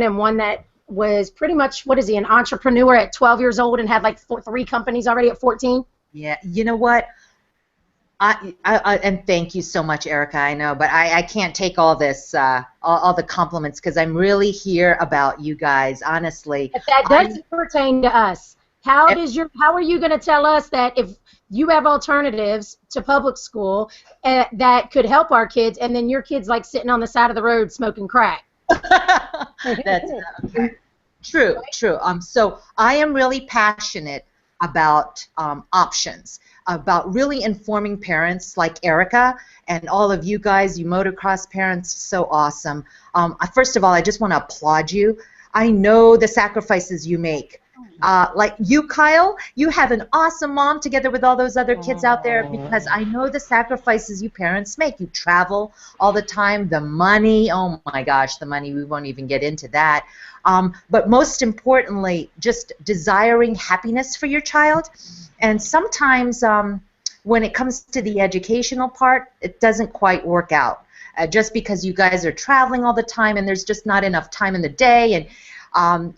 and one that was pretty much, what is he, an entrepreneur at 12 years old and had like 3 companies already at 14? Yeah, you know what? And thank you so much, Erica. I know, but I can't take all this, all the compliments, because I'm really here about you guys, honestly. But that doesn't pertain to us. How are you going to tell us that if you have alternatives to public school that could help our kids, and then your kids like sitting on the side of the road smoking crack? That's true, true. So I am really passionate about options, about really informing parents like Erica and all of you guys, you motocross parents, so awesome. First of all, I just want to applaud you. I know the sacrifices you make. Like you, Kyle, you have an awesome mom together with all those other kids out there, because I know the sacrifices you parents make. You travel all the time, the money, oh my gosh, the money, we won't even get into that. But most importantly, just desiring happiness for your child. And sometimes when it comes to the educational part, it doesn't quite work out. Just because you guys are traveling all the time and there's just not enough time in the day, and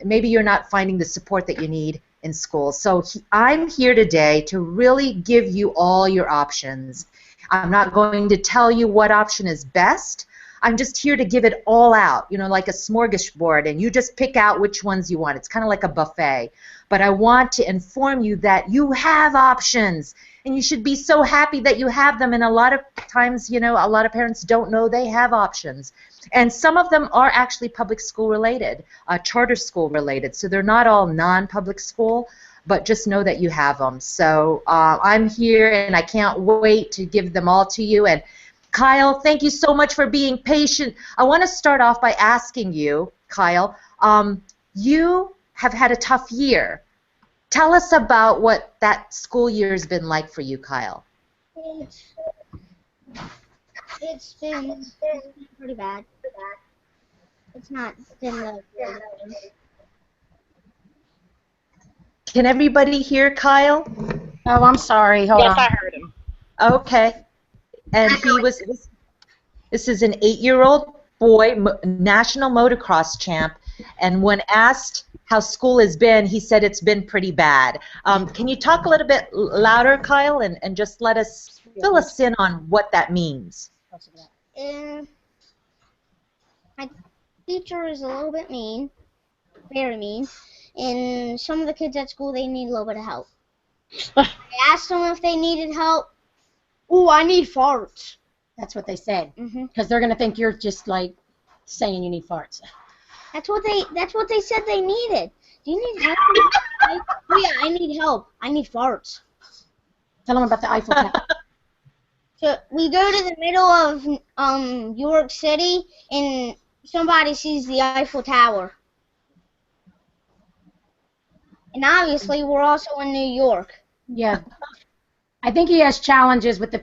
maybe you're not finding the support that you need in school. So I'm here today to really give you all your options. I'm not going to tell you what option is best. I'm just here to give it all out, you know, like a smorgasbord, and you just pick out which ones you want. It's kind of like a buffet. But I want to inform you that you have options, and you should be so happy that you have them. And a lot of times, you know, a lot of parents don't know they have options. And some of them are actually public school related, charter school related. So they're not all non-public school, but just know that you have them. So I'm here, and I can't wait to give them all to you. And Kyle, thank you so much for being patient. I want to start off by asking you, Kyle, you have had a tough year. Tell us about what that school year has been like for you, Kyle. It's been pretty bad. It's not been the Can everybody hear Kyle? Oh, I'm sorry. Hold on. Yes, I heard him. Okay. And this is an 8-year-old boy, national motocross champ, and when asked how school has been, he said it's been pretty bad. Can you talk a little bit louder, Kyle, and just fill us in on what that means? My teacher is a little bit mean, very mean, and some of the kids at school, they need a little bit of help. I asked them if they needed help. Oh, I need farts. That's what they said. Because they're going to think you're just like saying you need farts. That's what they said they needed. Do you need help? Oh yeah, I need help. I need farts. Tell them about the Eiffel Tower. So we go to the middle of York City, and somebody sees the Eiffel Tower. And obviously, we're also in New York. Yeah. I think he has challenges with the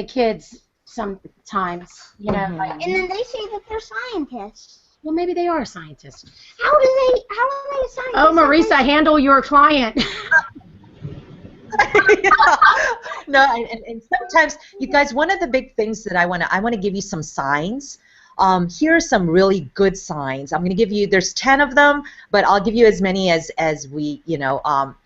kids sometimes, you know. Like, and then they say that they're scientists. Well, maybe they are scientists. How are they scientists? Oh, Marissa, handle your client. No, and sometimes, you guys, one of the big things that I want to give you some signs. Here are some really good signs. I'm going to give you, there's 10 of them, but I'll give you as many as we, you know,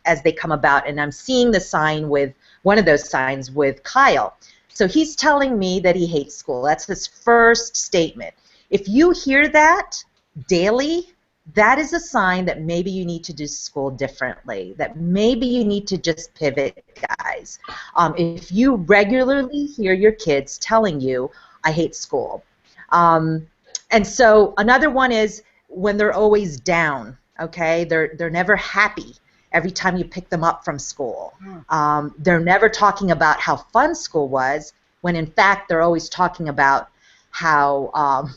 as they come about. And I'm seeing the sign with, one of those signs with Kyle. So he's telling me that he hates school. That's his first statement. If you hear that daily, that is a sign that maybe you need to do school differently, that maybe you need to just pivot, guys. If you regularly hear your kids telling you, I hate school. And so another one is when they're always down, okay? They're never happy every time you pick them up from school. They're never talking about how fun school was, when in fact they're always talking about how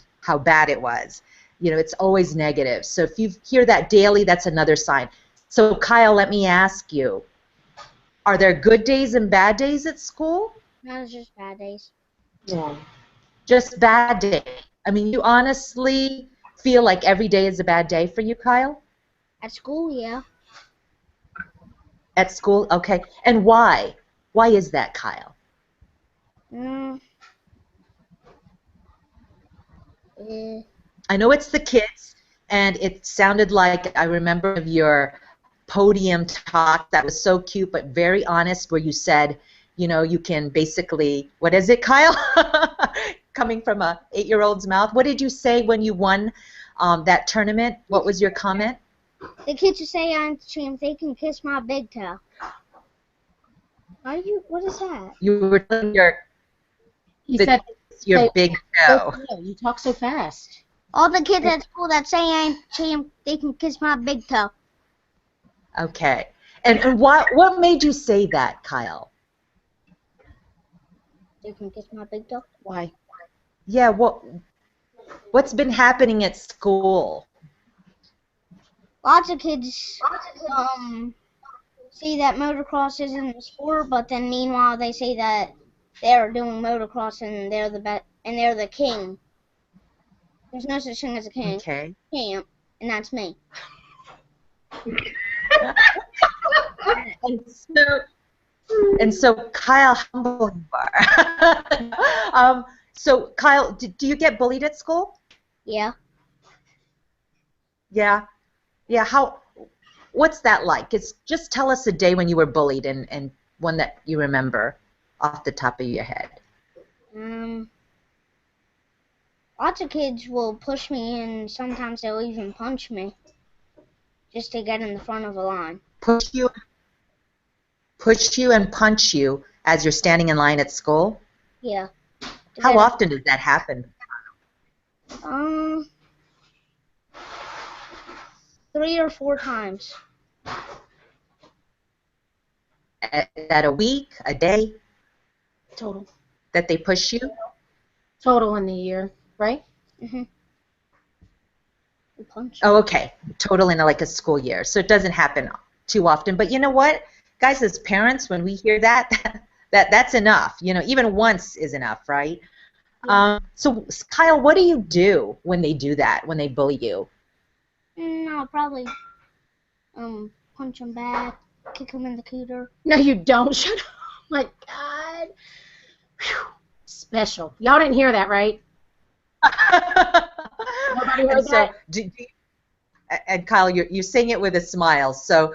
bad it was. You know, it's always negative. So if you hear that daily, that's another sign. So Kyle, let me ask you, are there good days and bad days at school? No, it's just bad days. Yeah. Just bad days. I mean, you honestly feel like every day is a bad day for you, Kyle? At school, yeah. At school? Okay. And why? Why is that, Kyle? I know it's the kids. and it sounded like I remember of your podium talk that was so cute but very honest, where you said, you know, you can basically, what is it, Kyle? Coming from a 8-year-old's mouth. What did you say when you won that tournament? What was your comment? The kids who say I'm champ, they can kiss my big toe. What is that? You were telling He said, your big toe. You talk so fast. All the kids at school that say I'm champ, they can kiss my big toe. Okay. And what made you say that, Kyle? They can kiss my big toe? Why? Yeah, what's been happening at school? Lots of kids say that motocross isn't a sport, but then meanwhile they say that they're doing motocross and they're the king. There's no such thing as a king. Okay. Champ, and that's me. And so Kyle, humble you are. So Kyle, do you get bullied at school? Yeah. Yeah. Yeah. What's that like? Just tell us a day when you were bullied and one that you remember off the top of your head. Lots of kids will push me, and sometimes they'll even punch me just to get in the front of a line. Push you and punch you as you're standing in line at school? Yeah. How often does that happen? 3 or 4 times. At a week, a day? Total. That they push you? Total in the year, right? Mhm. Punch. Oh, okay. Total in like a school year. So it doesn't happen too often. But you know what, guys, as parents, when we hear that's enough. You know, even once is enough, right? Yeah. So Kyle, what do you do when they do that? When they bully you? I'll probably punch them back, kick them in the cooter. No, you don't. Shut up. Oh my God. Whew. Special. Y'all didn't hear that, right? Nobody heard that? And Kyle, you're saying it with a smile, so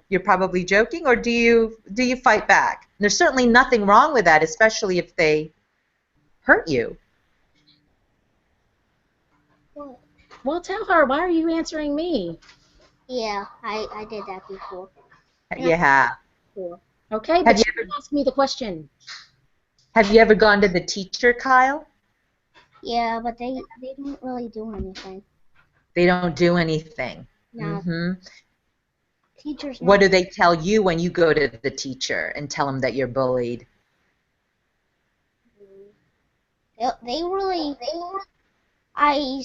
you're probably joking, or do you fight back? There's certainly nothing wrong with that, especially if they hurt you. Well, tell her. Why are you answering me? Yeah, I did that before. Yeah. Okay, but you ask me the question. Have you ever gone to the teacher, Kyle? Yeah, but they don't really do anything. They don't do anything. No. Mm-hmm. Teachers. What do they tell you when you go to the teacher and tell them that you're bullied? They really. I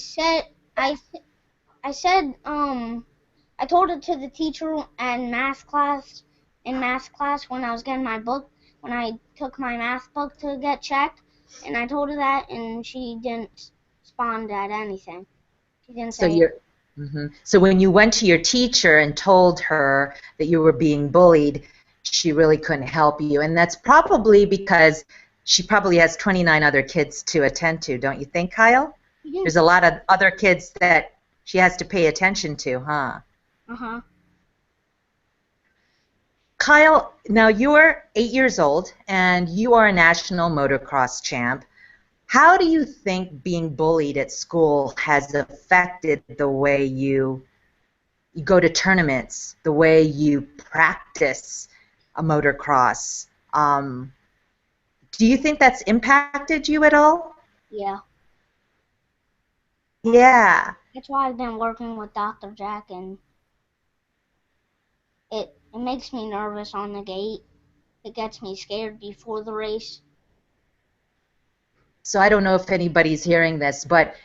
told it to the teacher in math class when I was getting my book, when I took my math book to get checked, and I told her that, and she didn't respond at anything. She didn't say. So when you went to your teacher and told her that you were being bullied, she really couldn't help you, and that's probably because she probably has 29 other kids to attend to, don't you think, Kyle? Yeah. There's a lot of other kids that she has to pay attention to, huh? Uh-huh. Kyle, now you're 8 years old and you are a national motocross champ. How do you think being bullied at school has affected the way you go to tournaments, the way you practice a motocross? Do you think that's impacted you at all? Yeah. Yeah. That's why I've been working with Dr. Jack, and it makes me nervous on the gate. It gets me scared before the race. So I don't know if anybody's hearing this, but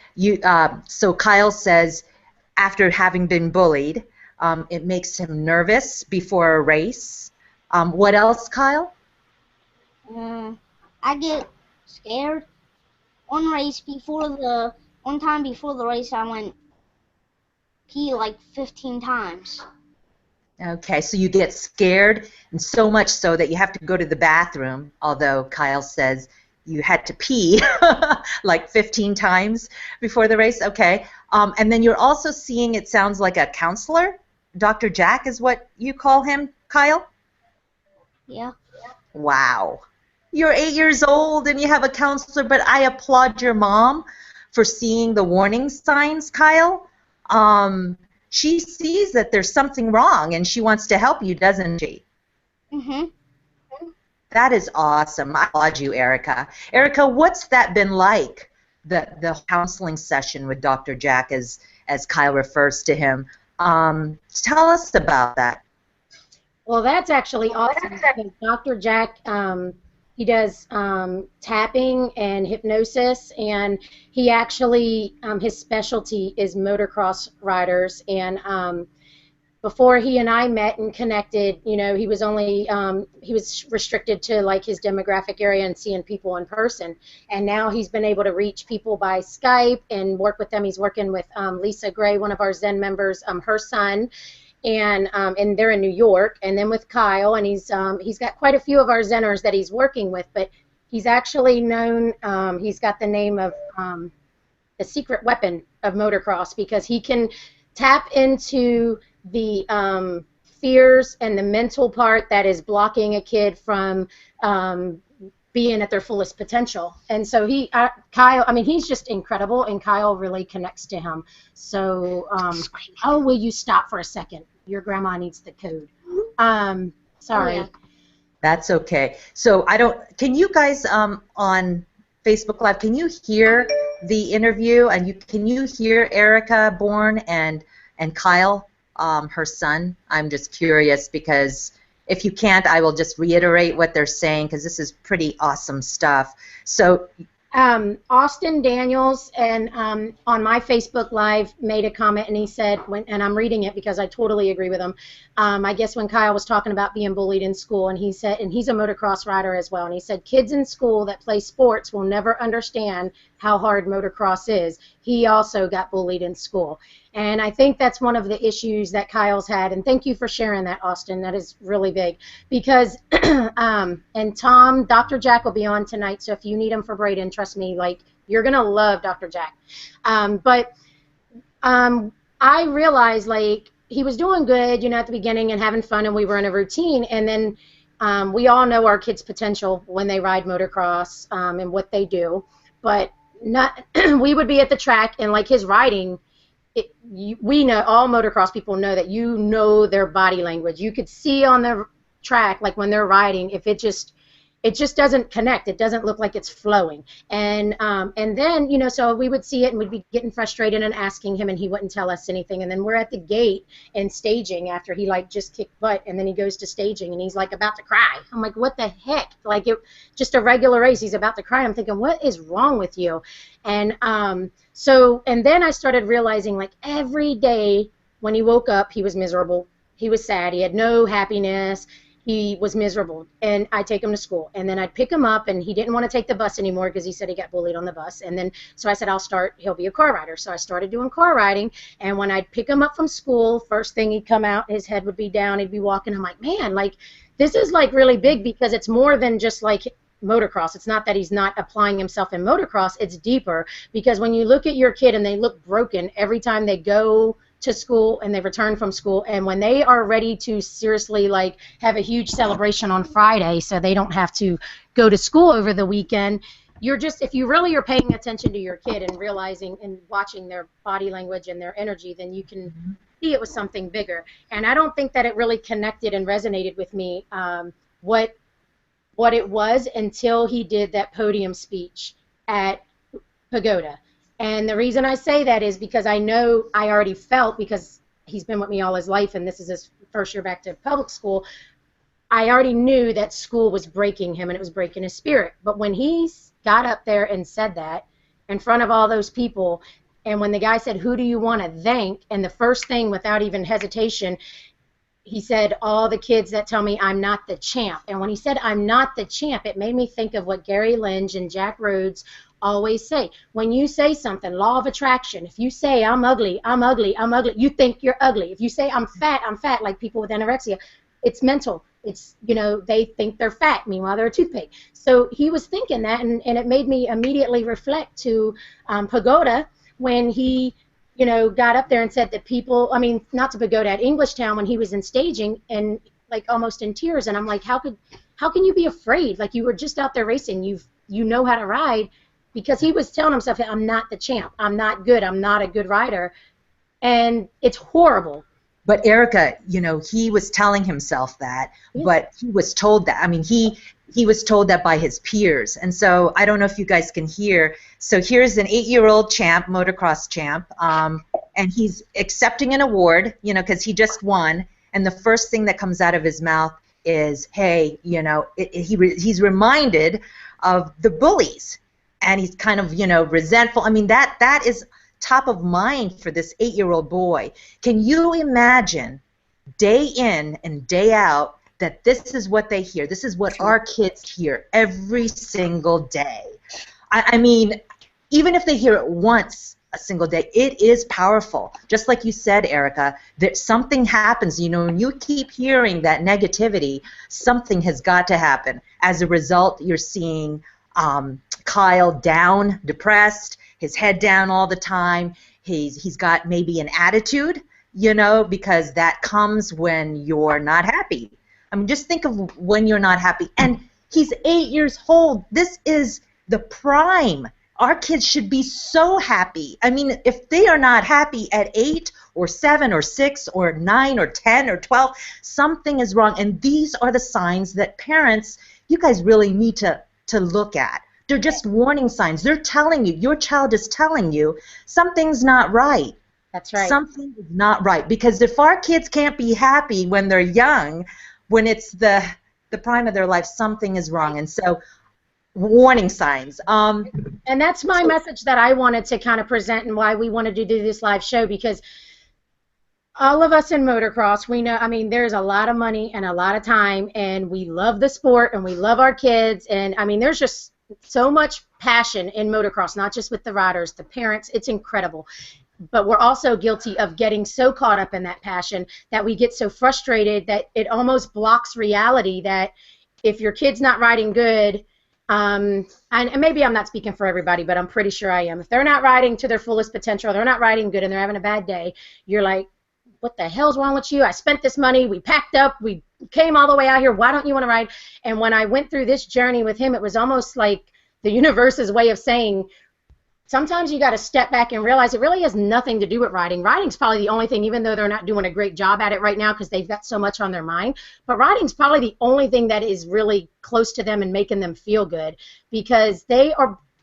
so Kyle says after having been bullied, it makes him nervous before a race. What else, Kyle? I get scared. One time before the race, I went pee like 15 times. Okay, so you get scared, and so much so that you have to go to the bathroom, although Kyle says you had to pee like 15 times before the race. Okay. And then you're also seeing, it sounds like a counselor. Dr. Jack is what you call him, Kyle? Yeah. Wow. You're 8 years old and you have a counselor, but I applaud your mom for seeing the warning signs, Kyle. She sees that there's something wrong and she wants to help you, doesn't she? Mhm. That is awesome. I applaud you, Erika. Erika, what's that been like, the counseling session with Dr. Jack, as Kyle refers to him? Tell us about that. Well, that's actually awesome because Dr. Jack, he does tapping and hypnosis, and he actually, his specialty is motocross riders. And before he and I met and connected, you know, he was only, he was restricted to like his demographic area and seeing people in person. And now he's been able to reach people by Skype and work with them. He's working with Lisa Gray, one of our Zen members, her son. And they're in New York, and then with Kyle, and he's got quite a few of our Zenners that he's working with, but he's actually known, he's got the name of the secret weapon of motocross, because he can tap into the fears and the mental part that is blocking a kid from being at their fullest potential. And so Kyle, I mean, he's just incredible, and Kyle really connects to him. So, oh, will you stop for a second? Your grandma needs the code. Sorry. Oh, yeah. That's okay. So can you guys on Facebook Live, can you hear the interview, and can you hear Erika Bourne and Kyle, her son? I'm just curious, because if you can't, I will just reiterate what they're saying, because this is pretty awesome stuff. So Austin Daniels and on my Facebook Live made a comment, and he said, and I'm reading it because I totally agree with him. I guess when Kyle was talking about being bullied in school, and he said, and he's a motocross rider as well, and he said kids in school that play sports will never understand how hard motocross is. He also got bullied in school. And I think that's one of the issues that Kyle's had. And thank you for sharing that, Austin. That is really big. Because, and Tom, Dr. Jack will be on tonight, so if you need him for Braden, trust me, like, you're going to love Dr. Jack. But I realized, like, he was doing good, you know, at the beginning and having fun, and we were in a routine. And then we all know our kids' potential when they ride motocross and what they do. But we would be at the track, and, like, his riding, we know, all motocross people know that you know their body language. You could see on the track, like when they're riding, if it just doesn't connect. It doesn't look like it's flowing. And then, you know, so we would see it and we'd be getting frustrated and asking him, and he wouldn't tell us anything. And then we're at the gate and staging after he like just kicked butt, and then he goes to staging and he's like about to cry. I'm like, what the heck? Like, it just a regular race, he's about to cry. I'm thinking, what is wrong with you? And and then I started realizing, like, every day when he woke up, he was miserable. He was sad. He had no happiness. He was miserable. And I'd take him to school. And then I'd pick him up, and he didn't want to take the bus anymore because he said he got bullied on the bus. And then, so I said, he'll be a car rider. So I started doing car riding. And when I'd pick him up from school, first thing he'd come out, his head would be down. He'd be walking. I'm like, man, like, this is, like, really big, because it's more than just, like, motocross. It's not that he's not applying himself in motocross. It's deeper, because when you look at your kid and they look broken every time they go to school and they return from school, and when they are ready to seriously, like, have a huge celebration on Friday so they don't have to go to school over the weekend, you're just, if you really are paying attention to your kid and realizing and watching their body language and their energy, then you can see it was something bigger. And I don't think that it really connected and resonated with me what it was until he did that podium speech at Pagoda. And the reason I say that is because I know I already felt, because he's been with me all his life and this is his first year back to public school, I already knew that school was breaking him and it was breaking his spirit. But when he got up there and said that in front of all those people, and when the guy said, who do you want to thank, and the first thing, without even hesitation, he said, all the kids that tell me I'm not the champ. And when he said I'm not the champ, it made me think of what Gary Lynch and Jack Rhodes always say. When you say something, law of attraction, if you say I'm ugly, I'm ugly, I'm ugly, you think you're ugly. If you say I'm fat, like people with anorexia, it's mental. It's, you know, they think they're fat, meanwhile they're a toothpick. So he was thinking that, and it made me immediately reflect to Pagoda when he you know, got up there and said that people, I mean, not to go to at Englishtown when he was in staging and like almost in tears, and I'm like, how can you be afraid? Like, you were just out there racing, you know how to ride, because he was telling himself, I'm not the champ, I'm not good, I'm not a good rider, and it's horrible. But Erika, you know, he was telling himself that, but he was told that. I mean, he was told that by his peers. And so I don't know if you guys can hear. So here's an 8-year-old champ, motocross champ, and he's accepting an award, you know, because he just won. And the first thing that comes out of his mouth is, hey, you know, he's reminded of the bullies. And he's kind of, you know, resentful. I mean, that is top of mind for this 8-year-old boy. Can you imagine day in and day out that this is what they hear? This is what our kids hear every single day. I mean, even if they hear it once a single day, it is powerful. Just like you said, Erika, that something happens. You know, when you keep hearing that negativity, something has got to happen. As a result, you're seeing Kyle down, depressed, his head down all the time. He's got maybe an attitude, you know, because that comes when you're not happy. I mean, just think of when you're not happy. And he's 8 years old. This is the prime. Our kids should be so happy. I mean, if they are not happy at 8 or 7 or 6 or 9 or 10 or 12, something is wrong. And these are the signs that parents, you guys really need to look at. They're just warning signs. They're telling you, your child is telling you something's not right. That's right. Something is not right. Because if our kids can't be happy when they're young, when it's the prime of their life, something is wrong. And so, warning signs. And that's my message that I wanted to kind of present, and why we wanted to do this live show, because all of us in motocross, we know, I mean, there's a lot of money and a lot of time, and we love the sport and we love our kids, and I mean, there's just so much passion in motocross, not just with the riders, the parents. It's incredible. But we're also guilty of getting so caught up in that passion that we get so frustrated that it almost blocks reality, that if your kid's not riding good, and maybe I'm not speaking for everybody, but I'm pretty sure I am. If they're not riding to their fullest potential, they're not riding good, and they're having a bad day, you're like, what the hell's wrong with you? I spent this money, we packed up, we came all the way out here, why don't you want to ride? And when I went through this journey with him, it was almost like the universe's way of saying, sometimes you got to step back and realize it really has nothing to do with riding. Riding's probably the only thing, even though they're not doing a great job at it right now because they've got so much on their mind, but riding's probably the only thing that is really close to them and making them feel good, because they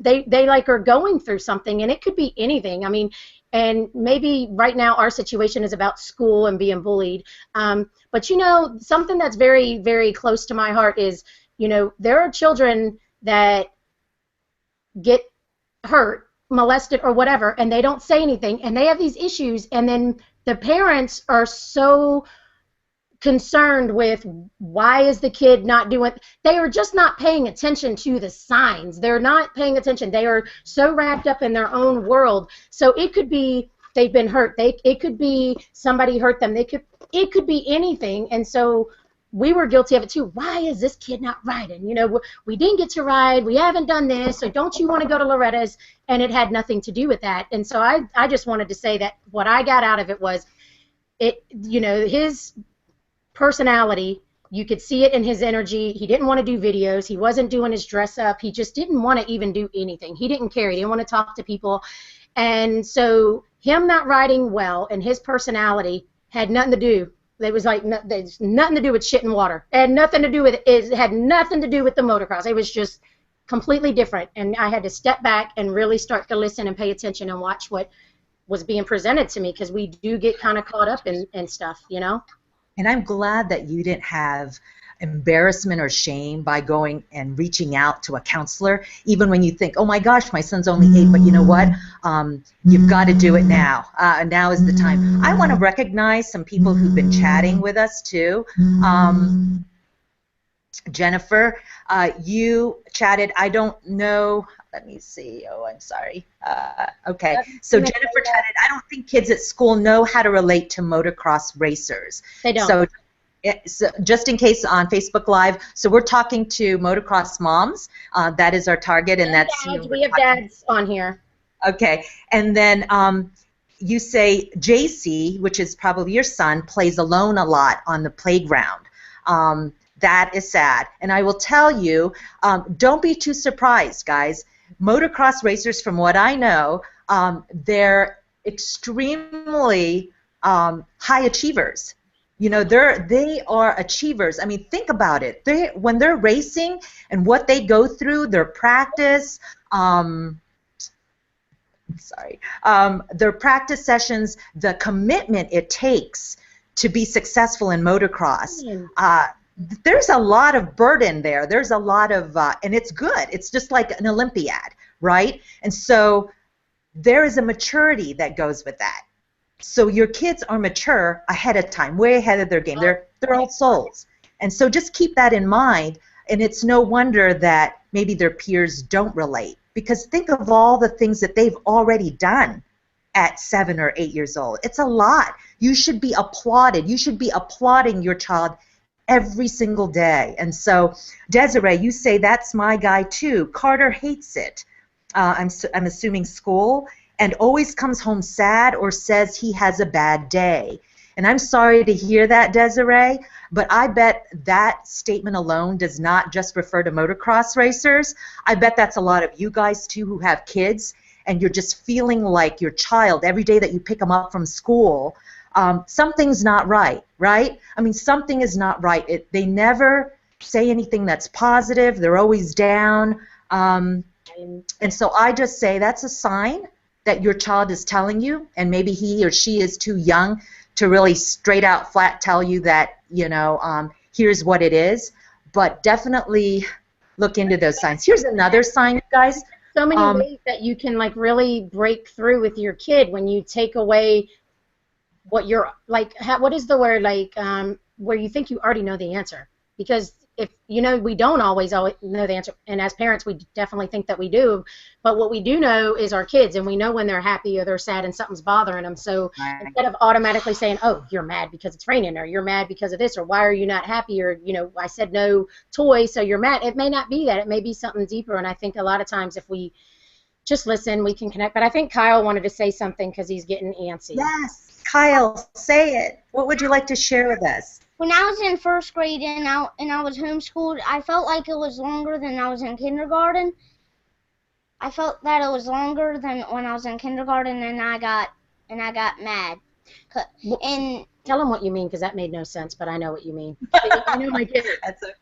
like are going through something, and it could be anything. I mean, and maybe right now our situation is about school and being bullied, but you know, something that's very, very close to my heart is, you know, there are children that get hurt, molested or whatever, and they don't say anything, and they have these issues, and then the parents are so concerned with why is the kid not doing, they are just not paying attention to the signs. They're not paying attention. They are so wrapped up in their own world. So it could be they've been hurt. It could be somebody hurt them. It could be anything. And so we were guilty of it too. Why is this kid not riding? You know, we didn't get to ride. We haven't done this. So don't you want to go to Loretta's? And it had nothing to do with that. And so I just wanted to say that what I got out of it was, you know, his personality, you could see it in his energy. He didn't want to do videos. He wasn't doing his dress up. He just didn't want to even do anything. He didn't care. He didn't want to talk to people. And so him not riding well and his personality had nothing to do. It was like there's nothing to do with shit and water. It had nothing to do with it. It had nothing to do with the motocross. It was just completely different. And I had to step back and really start to listen and pay attention and watch what was being presented to me, because we do get kind of caught up in stuff, you know. And I'm glad that you didn't have embarrassment or shame by going and reaching out to a counselor, even when you think, oh my gosh, my son's only 8, but you know what? You've got to do it now. Now is the time. I want to recognize some people who've been chatting with us too. Jennifer, you chatted, I don't know, let me see, oh, I'm sorry. Okay, so Jennifer chatted, I don't think kids at school know how to relate to motocross racers. They don't. So just in case on Facebook Live, so we're talking to motocross moms. That is our target, and that's dads. We have dads on here. Okay, and then you say JC, which is probably your son, plays alone a lot on the playground. That is sad. And I will tell you, don't be too surprised, guys. Motocross racers, from what I know, they're extremely high achievers. You know, they are achievers. I mean, think about it. When they're racing and what they go through, their practice, their practice sessions, the commitment it takes to be successful in motocross. There's a lot of burden there. There's a lot of, and it's good. It's just like an Olympiad, right? And so there is a maturity that goes with that. So your kids are mature ahead of time, way ahead of their game. They're old souls. And so just keep that in mind, and it's no wonder that maybe their peers don't relate, because think of all the things that they've already done at 7 or 8 years old. It's a lot. You should be applauded. You should be applauding your child every single day. And so, Desiree, you say that's my guy too. Carter hates it. I'm assuming school, and always comes home sad or says he has a bad day. And I'm sorry to hear that, Desiree, but I bet that statement alone does not just refer to motocross racers. I bet that's a lot of you guys too who have kids, and you're just feeling like your child every day that you pick them up from school, something's not right, right? I mean, something is not right. They never say anything that's positive. They're always down. And so I just say that's a sign that your child is telling you, and maybe he or she is too young to really straight out flat tell you that, you know, here's what it is. But definitely look into those signs. Here's another sign, you guys. So many ways that you can like really break through with your kid when you take away what you're like. What is the word, like where you think you already know the answer? Because if you know, we don't always know the answer, and as parents we definitely think that we do, but what we do know is our kids, and we know when they're happy or they're sad and something's bothering them. So instead of automatically saying, oh, you're mad because it's raining, or you're mad because of this, or why are you not happy, or, you know, I said no toy so you're mad, it may not be that. It may be something deeper. And I think a lot of times if we just listen, we can connect. But I think Kyle wanted to say something because he's getting antsy. Yes, Kyle, say it. What would you like to share with us? When I was in first grade and I was homeschooled, I felt like it was longer than I was in kindergarten. I felt that it was longer than when I was in kindergarten, and I got mad. And tell him what you mean, because that made no sense, but I know what you mean. I know my kid. That's okay.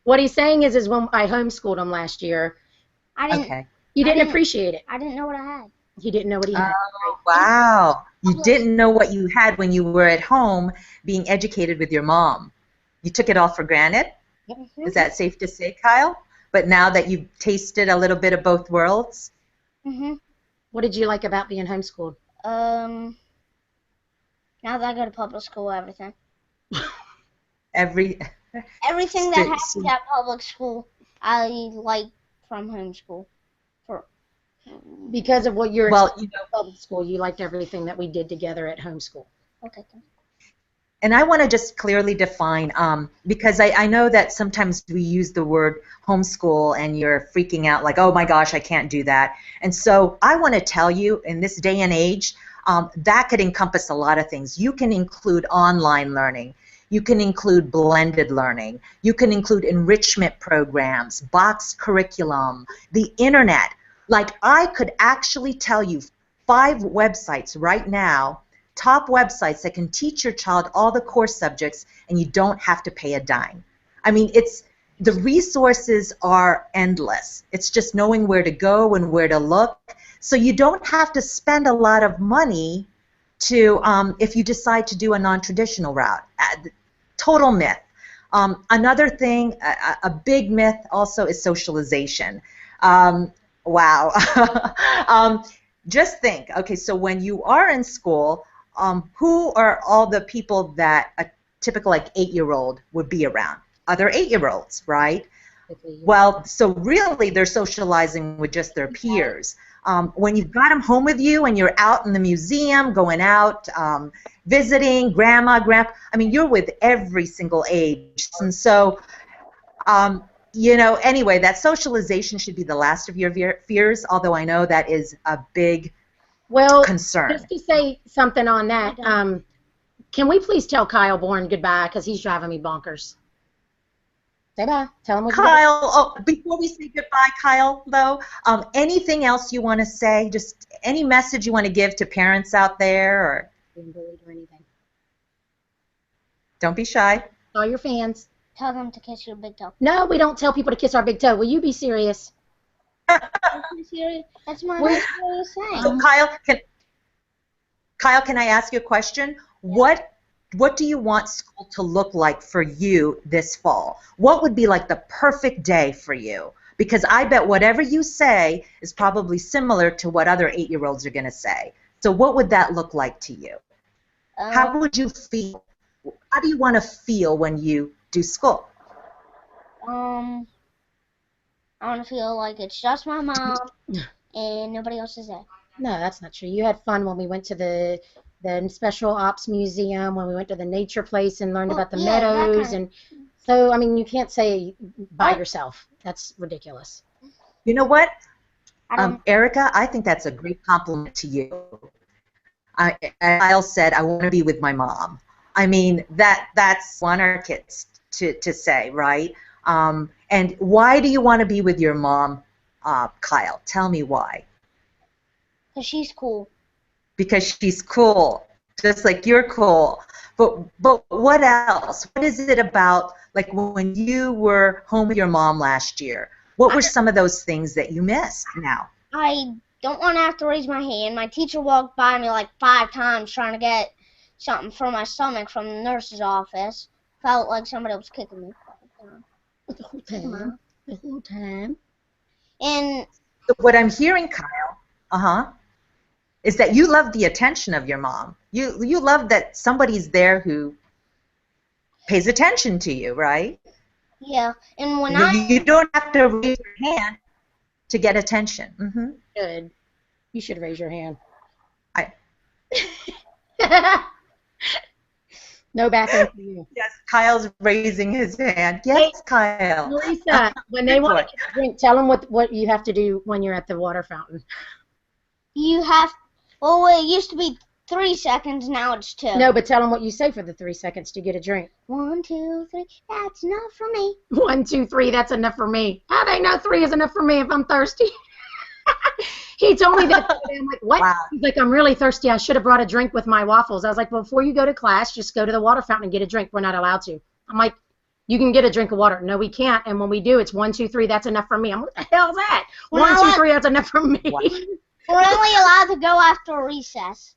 What he's saying is when I homeschooled him last year, he didn't appreciate it. I didn't know what I had. He didn't know what he had. Oh, wow. You didn't know what you had when you were at home being educated with your mom. You took it all for granted? Mm-hmm. Is that safe to say, Kyle? But now that you've tasted a little bit of both worlds? Mm-hmm. What did you like about being homeschooled? Now that I go to public school, everything. Everything that happens at public school, I like from homeschool. Because of what you're in public school, you liked everything that we did together at homeschool. Okay. And I want to just clearly define, because I know that sometimes we use the word homeschool and you're freaking out like, oh my gosh, I can't do that. And so I want to tell you, in this day and age, that could encompass a lot of things. You can include online learning. You can include blended learning. You can include enrichment programs, boxed curriculum, the internet. Like, I could actually tell you 5 websites right now, top websites that can teach your child all the core subjects, and you don't have to pay a dime. I mean, the resources are endless. It's just knowing where to go and where to look. So you don't have to spend a lot of money to, if you decide to do a non-traditional route. Total myth. Another thing, a big myth also, is socialization. Wow. Just think, okay, so when you are in school, who are all the people that a typical like 8-year-old would be around? Other 8-year-olds, right? Well, so really they're socializing with just their peers. When you've got them home with you and you're out in the museum, going out, visiting grandma, grandpa, I mean, you're with every single age. And so, you know, anyway, that socialization should be the last of your fears, although I know that is a big Well, concern. just to say something on that, can we please tell Kyle Bourne goodbye because he's driving me bonkers. Say bye. Tell him what Kyle, oh, before we say goodbye, Kyle, though, anything else you want to say? Just any message you want to give to parents out there? Or being bullied or anything. Don't be shy. All your fans. Tell them to kiss your big toe. No, we don't tell people to kiss our big toe. Will you be serious? That's my serious saying. So Kyle, can I ask you a question? What do you want school to look like for you this fall? What would be like the perfect day for you? Because I bet whatever you say is probably similar to what other 8-year-olds are going to say. So what would that look like to you? How would you feel? How do you want to feel when you do school? I want to feel like it's just my mom and nobody else is there. No, that's not true. You had fun when we went to the Special Ops Museum, when we went to the nature place and learned about the meadows. And so, I mean, you can't say by yourself. That's ridiculous. You know what, Erika, I think that's a great compliment to you. Kyle said, I want to be with my mom. I mean, that's one of our kids to say, right? And why do you want to be with your mom, Kyle? Tell me why. Because she's cool. Because she's cool, just like you're cool. But what else? What is it about, like when you were home with your mom last year, what were some of those things that you missed now? I don't want to have to raise my hand. My teacher walked by me like 5 times trying to get something for my stomach from the nurse's office. Felt like somebody was kicking me. The whole time. And what I'm hearing, Kyle, is that you love the attention of your mom. You love that somebody's there who pays attention to you, right? Yeah, and when you don't have to raise your hand to get attention. Mm-hmm. Good. You should raise your hand. No backing for you. Yes, Kyle's raising his hand. Yes, hey, Kyle. Marissa, when they want to drink, tell them what you have to do when you're at the water fountain. You have, it used to be 3 seconds, now it's 2. No, but tell them what you say for the 3 seconds to get a drink. 1, 2, 3, that's enough for me. 1, 2, 3, that's enough for me. How they know 3 is enough for me if I'm thirsty? He told me that today. I'm like, what? Wow. He's like, I'm really thirsty. I should have brought a drink with my waffles. I was like, well, before you go to class, just go to the water fountain and get a drink. We're not allowed to. I'm like, you can get a drink of water. No, we can't. And when we do, it's 1, 2, 3, that's enough for me. I'm like, what the hell's that? 1, 2, 3, that's enough for me. We're only allowed to go after recess.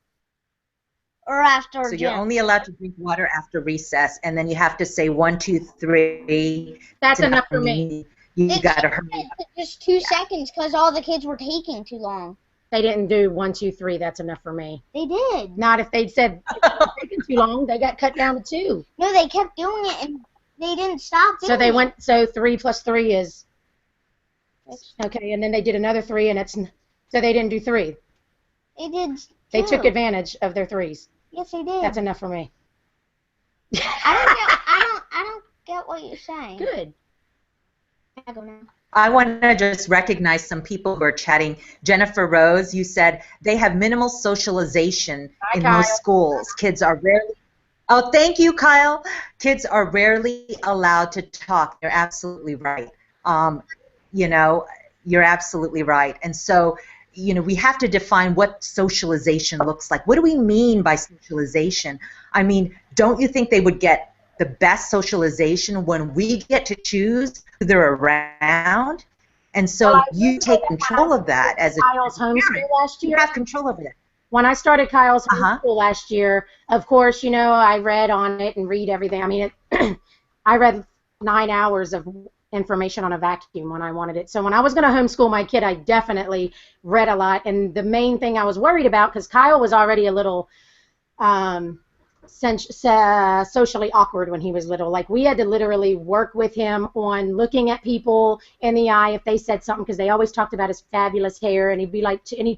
Or after So gym. you're only allowed to drink water after recess, and then you have to say 1, 2, 3. That's enough for me. You got to hurry up. Just 2 seconds because all the kids were taking too long. They didn't do 1, 2, 3, that's enough for me. They did. Not if they'd said it's taking too long. They got cut down to 2. No, they kept doing it and they didn't stop doing So they it. went, so 3 plus 3 is, okay, and then they did another 3, and it's, so they didn't do 3. They did 2. They took advantage of their 3s. Yes, they did. That's enough for me. I don't get what you're saying. Good. I go now. I want to just recognize some people who are chatting. Jennifer Rose, you said they have minimal socialization in most schools. Kids are rarely. Oh, thank you, Kyle. Kids are rarely allowed to talk. You're absolutely right. You know, you're absolutely right. And so, you know, we have to define what socialization looks like. What do we mean by socialization? I mean, don't you think they would get the best socialization when we get to choose who they're around? And so you take control of that as a Kyle's homeschool last year. You have control of it. When I started Kyle's homeschool last year, of course, you know, I read on it and read everything. I mean, I read 9 hours of information on a vacuum when I wanted it. So when I was going to homeschool my kid, I definitely read a lot. And the main thing I was worried about, because Kyle was already a little socially awkward when he was little. Like, we had to literally work with him on looking at people in the eye if they said something, because they always talked about his fabulous hair, and he'd be like, and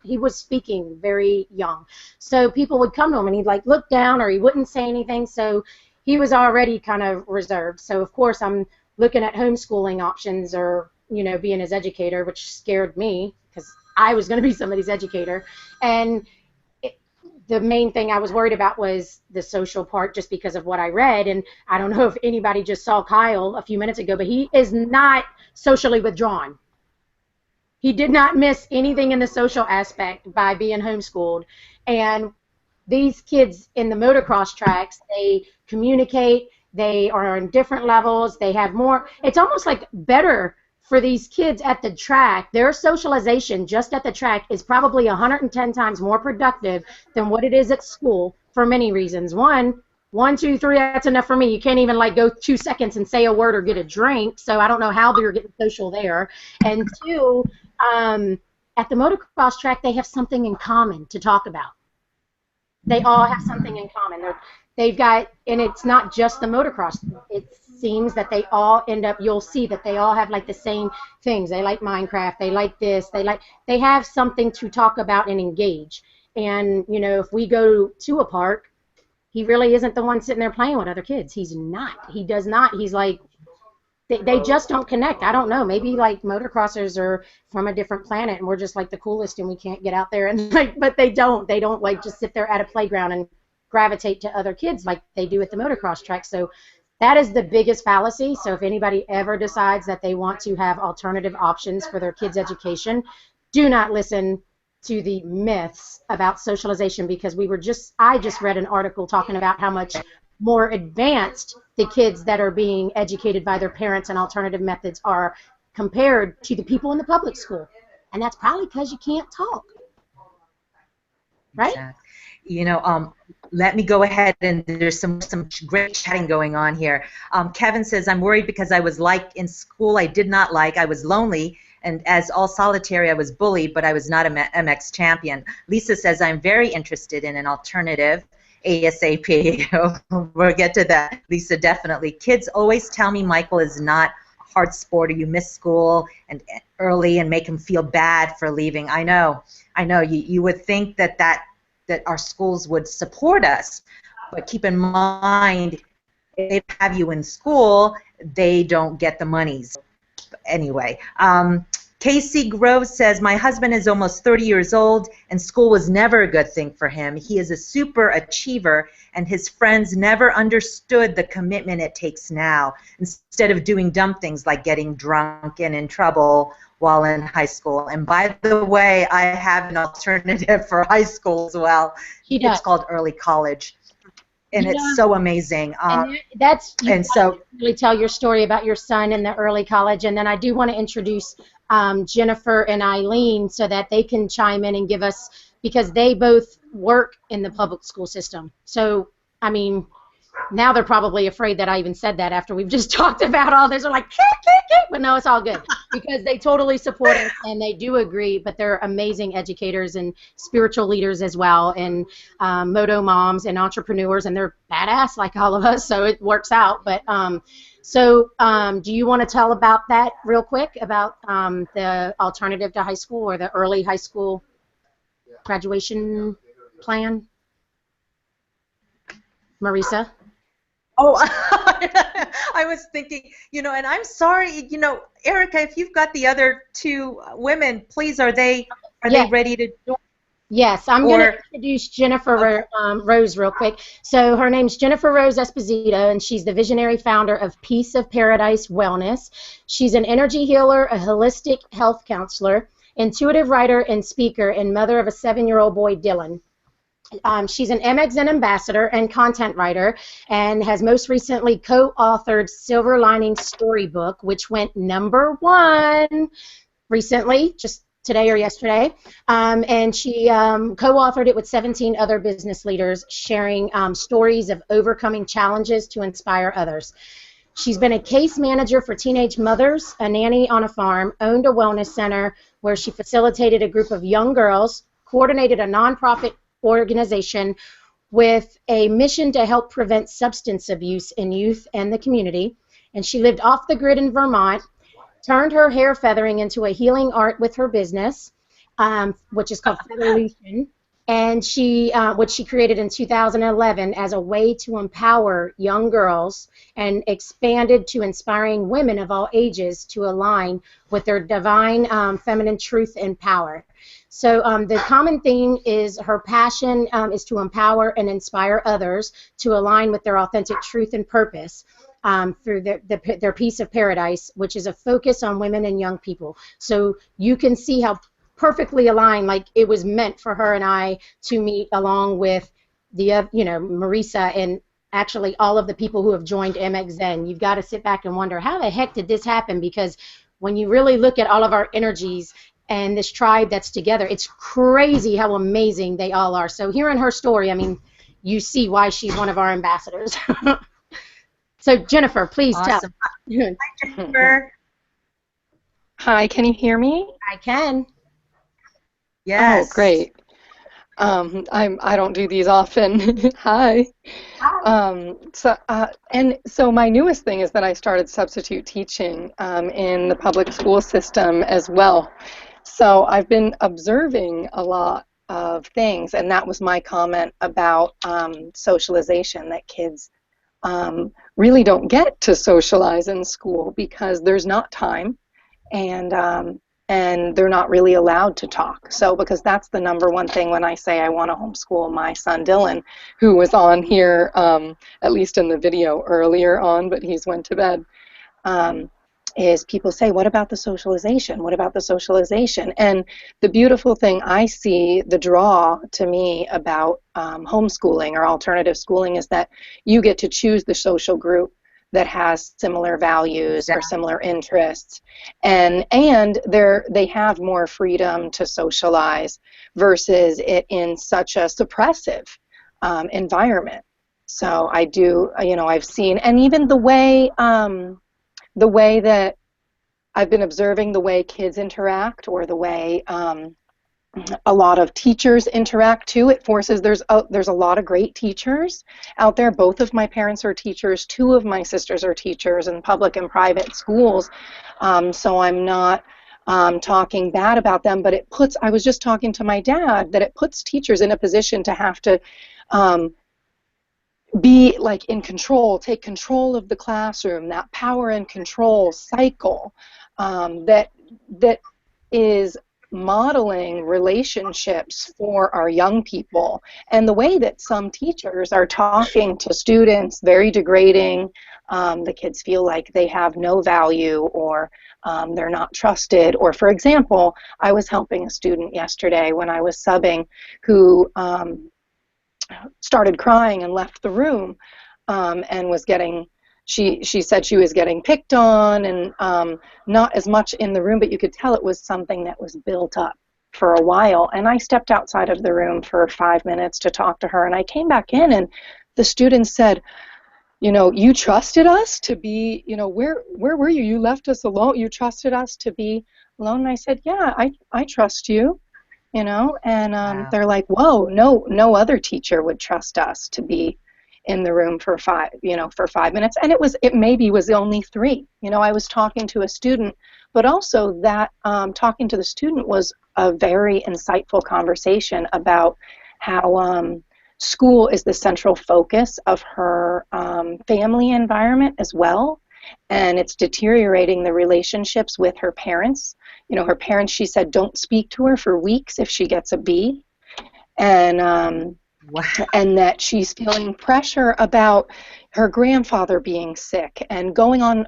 he was speaking very young. So people would come to him and he'd like look down, or he wouldn't say anything. So he was already kind of reserved. So of course I'm looking at homeschooling options, or, you know, being his educator, which scared me because I was going to be somebody's educator. And the main thing I was worried about was the social part, just because of what I read. And I don't know if anybody just saw Kyle a few minutes ago, but he is not socially withdrawn. He did not miss anything in the social aspect by being homeschooled. And these kids in the motocross tracks, they communicate, they are on different levels, they have more, it's almost like better for these kids at the track. Their socialization just at the track is probably 110 times more productive than what it is at school for many reasons. One, two, three, that's enough for me. You can't even like go 2 seconds and say a word or get a drink, so I don't know how they're getting social there. And two, at the motocross track, they have something in common to talk about. They all have something in common. They've got, and it's not just the motocross. It seems that they all end up, you'll see that they all have like the same things. They like Minecraft. They like this. They have something to talk about and engage. And, you know, if we go to a park, he really isn't the one sitting there playing with other kids. He's not. He does not. He's like, they just don't connect. I don't know. Maybe like motocrossers are from a different planet and we're just like the coolest and we can't get out there and like, but they don't like just sit there at a playground and gravitate to other kids like they do at the motocross track. So that is the biggest fallacy. So if anybody ever decides that they want to have alternative options for their kids' education, do not listen to the myths about socialization, because I just read an article talking about how much more advanced the kids that are being educated by their parents and alternative methods are compared to the people in the public school. And that's probably because you can't talk. Right? Exactly. You know, let me go ahead, and there's some great chatting going on here. Kevin says, I'm worried because I was like in school I did not like. I was lonely, and as all solitary I was bullied, but I was not a MX champion. Lisa says, I'm very interested in an alternative ASAP. We'll get to that, Lisa, definitely. Kids always tell me Michael is not a hard sport, or you miss school and early and make him feel bad for leaving. I know. You would think that our schools would support us, but keep in mind, if they have you in school, they don't get the monies. Anyway, Casey Grove says, my husband is almost 30 years old, and school was never a good thing for him. He is a super achiever, and his friends never understood the commitment it takes now. Instead of doing dumb things like getting drunk and in trouble while in high school. And by the way, I have an alternative for high school as well. It's called early college. And it's so amazing. Really tell your story about your son in the early college. And then I do want to introduce Jennifer and Eileen so that they can chime in and give us, because they both work in the public school system. So, I mean, now they're probably afraid that I even said that after we've just talked about all this. They're like, but no, it's all good, because they totally support us and they do agree, but they're amazing educators and spiritual leaders as well, and moto moms and entrepreneurs, and they're badass like all of us, so it works out. But do you want to tell about that real quick, about the alternative to high school, or the early high school graduation plan? Marissa? Oh, I was thinking, and I'm sorry, Erika, if you've got the other two women, please, are they ready to join? Yes, I'm going to introduce Jennifer Rose real quick. So her name's Jennifer Rose Esposito, and she's the visionary founder of Peace of Paradise Wellness. She's an energy healer, a holistic health counselor, intuitive writer and speaker, and mother of a 7-year-old boy, Dylan. She's an MXN ambassador and content writer, and has most recently co-authored Silver Lining Storybook, which went #1 recently, just today or yesterday, and she co-authored it with 17 other business leaders, sharing stories of overcoming challenges to inspire others. She's been a case manager for teenage mothers, a nanny on a farm, owned a wellness center where she facilitated a group of young girls, coordinated a nonprofit organization with a mission to help prevent substance abuse in youth and the community. And she lived off the grid in Vermont, turned her hair feathering into a healing art with her business, which is called Featherlution. and what she created in 2011 as a way to empower young girls and expanded to inspiring women of all ages to align with their divine feminine truth and power. So the common theme is her passion is to empower and inspire others to align with their authentic truth and purpose through their piece of paradise, which is a focus on women and young people. So you can see how perfectly aligned, like it was meant for her and I to meet, along with the Marissa and actually all of the people who have joined MXN. You've got to sit back and wonder, how the heck did this happen? Because when you really look at all of our energies and this tribe that's together, it's crazy how amazing they all are. So hearing her story, I mean, you see why she's one of our ambassadors. So Jennifer, please Awesome. tell. Hi, Jennifer. Hi, can you hear me? I can. Yes. Oh, great. I don't do these often. Hi. So my newest thing is that I started substitute teaching in the public school system as well. So I've been observing a lot of things, and that was my comment about socialization, that kids really don't get to socialize in school because there's not time, and they're not really allowed to talk. So because that's the number one thing when I say I want to homeschool my son Dylan, who was on here at least in the video earlier on, but he's went to bed, is people say, what about the socialization? What about the socialization? And the beautiful thing I see, the draw to me about homeschooling or alternative schooling, is that you get to choose the social group that has similar values or similar interests, and they have more freedom to socialize versus it in such a suppressive environment. So I do, I've seen, and even the way that I've been observing the way kids interact, or the way a lot of teachers interact too. It forces, there's a lot of great teachers out there. Both of my parents are teachers. Two of my sisters are teachers in public and private schools. So I'm not talking bad about them, but I was just talking to my dad, that it puts teachers in a position to have to be like in control, take control of the classroom, that power and control cycle that is modeling relationships for our young people. And the way that some teachers are talking to students, very degrading. The kids feel like they have no value, or they're not trusted. Or, for example, I was helping a student yesterday when I was subbing who started crying and left the room, and was getting, she said she was getting picked on, and not as much in the room, but you could tell it was something that was built up for a while. And I stepped outside of the room for 5 minutes to talk to her, and I came back in, and the student said, you trusted us to be, where were you? You left us alone. You trusted us to be alone. And I said, yeah, I trust you. And Wow. they're like, whoa, no other teacher would trust us to be in the room for 5 minutes. And it maybe was only 3. I was talking to a student, but also that talking to the student was a very insightful conversation about how school is the central focus of her family environment as well. And it's deteriorating the relationships with her parents. Her parents, she said, don't speak to her for weeks if she gets a B. And Wow. and that she's feeling pressure about her grandfather being sick and going on,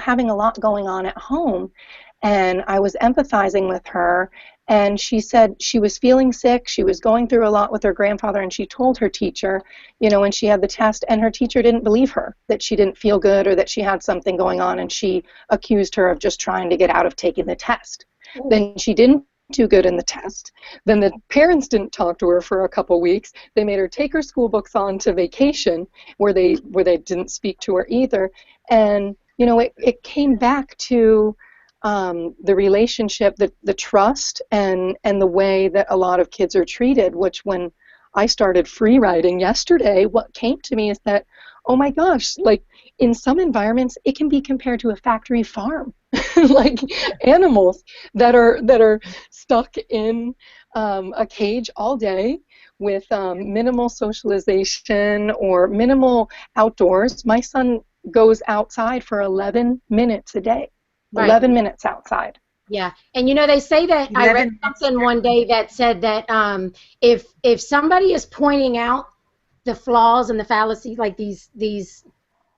having a lot going on at home. And I was empathizing with her, and she said she was feeling sick, she was going through a lot with her grandfather, and she told her teacher, when she had the test, and her teacher didn't believe her, that she didn't feel good or that she had something going on, and she accused her of just trying to get out of taking the test. Then she didn't do good in the test. Then the parents didn't talk to her for a couple weeks. They made her take her school books on to vacation where they didn't speak to her either. And it came back to the relationship, the trust, and the way that a lot of kids are treated, which when I started free writing yesterday, what came to me is that, oh my gosh, like in some environments it can be compared to a factory farm. Like animals that are stuck in a cage all day with minimal socialization or minimal outdoors. My son goes outside for 11 minutes a day. Right. 11 minutes outside. Yeah, and you know they say that I read something one day that said that if somebody is pointing out the flaws and the fallacies, like these